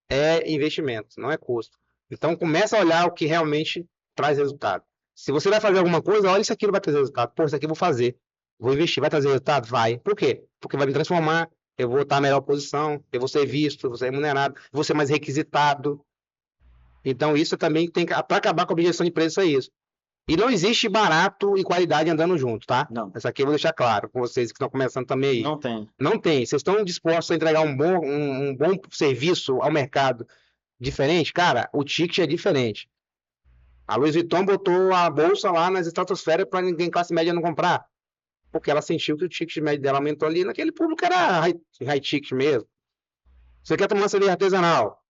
é investimento, não é custo. Então, começa a olhar o que realmente traz resultado. Se você vai fazer alguma coisa, olha, isso aqui não vai trazer resultado. Pô, isso aqui eu vou fazer. Vou investir, vai trazer resultado? Vai. Por quê? Porque vai me transformar, eu vou estar na melhor posição, eu vou ser visto, eu vou ser remunerado, vou ser mais requisitado. Então, isso também tem que... Para acabar com a objeção de preço, é isso. E não existe barato e qualidade andando junto, tá? Não. Essa aqui eu vou deixar claro com vocês que estão começando também aí. Não tem. Não tem. Vocês estão dispostos a entregar um bom serviço ao mercado diferente? Cara, o ticket é diferente. A Louis Vuitton botou a bolsa lá nas estratosferas para ninguém classe média não comprar. Porque ela sentiu que o ticket médio dela aumentou ali. Naquele público era high ticket mesmo. Você quer tomar uma cerveja artesanal?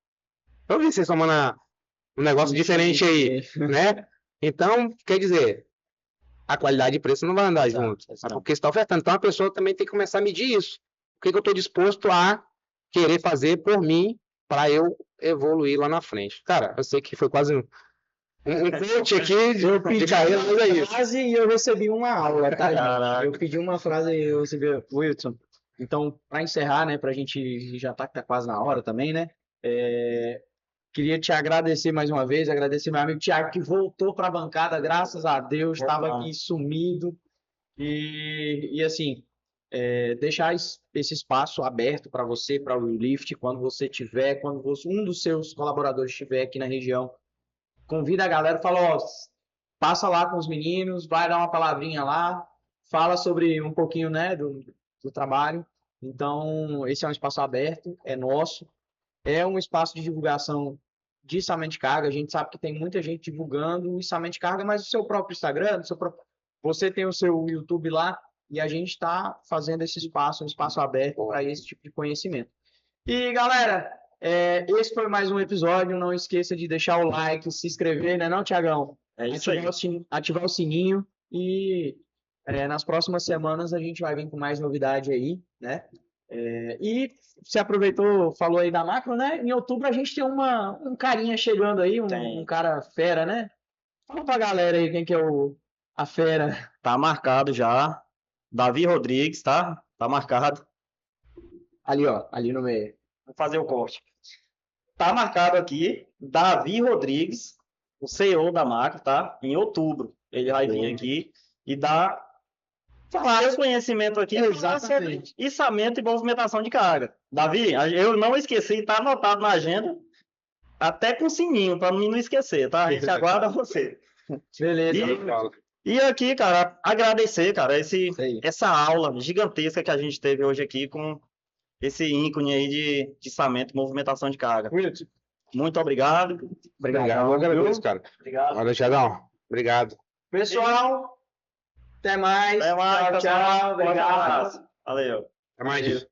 Eu vi vocês tomando um negócio diferente aí, né? Então, quer dizer, a qualidade e preço não vai andar junto. Porque você está ofertando. Então, a pessoa também tem que começar a medir isso. O que eu estou disposto a querer fazer por mim para eu evoluir lá na frente. Cara, eu sei que foi quase um coach aqui de carreira, mas é isso. Frase e eu recebi uma aula, tá, gente? Eu pedi uma frase e eu recebi, Wilson. Então, para encerrar, né, pra gente já tá quase na hora também, né? Queria te agradecer mais uma vez, agradecer meu amigo Thiago, que voltou para a bancada, graças a Deus, estava aqui sumido. E assim, deixar esse espaço aberto para você, para o Lift, quando um dos seus colaboradores estiver aqui na região, convida a galera, fala, ó, passa lá com os meninos, vai dar uma palavrinha lá, fala sobre um pouquinho, né, do trabalho. Então, esse é um espaço aberto, é nosso. É um espaço de divulgação de Samen de Carga. A gente sabe que tem muita gente divulgando o Samen de Carga, mas o seu próprio Instagram, você tem o seu YouTube lá, e a gente está fazendo esse espaço, um espaço aberto para esse tipo de conhecimento. E, galera, esse foi mais um episódio. Não esqueça de deixar o like, se inscrever, né, não, Tiagão? É isso aí. Ativar o sininho e nas próximas semanas a gente vai vir com mais novidade aí, né? E você aproveitou, falou aí da macro, né? Em outubro a gente tem um carinha chegando aí, um cara fera, né? Fala pra galera aí quem que é a fera. Tá marcado já. Davi Rodrigues, tá? Tá marcado. Ali, ó, ali no meio. Vou fazer o corte. Tá marcado aqui, Davi Rodrigues, o CEO da macro, tá? Em outubro. Ele vai vir aqui e falar esse conhecimento aqui sobre içamento e movimentação de carga. Davi, eu não esqueci, tá anotado na agenda, até com sininho, para mim não esquecer, tá? A gente aguarda você. Beleza. E aqui, cara, agradecer, cara, essa aula gigantesca que a gente teve hoje aqui com esse ícone aí de içamento e movimentação de carga. Muito obrigado. Obrigado, eu agradeço, cara. Obrigado. Valeu, Thiagão. Obrigado. Pessoal, Até mais. Até mais, Tchau, pessoal. tchau. Obrigado. Valeu. Até mais.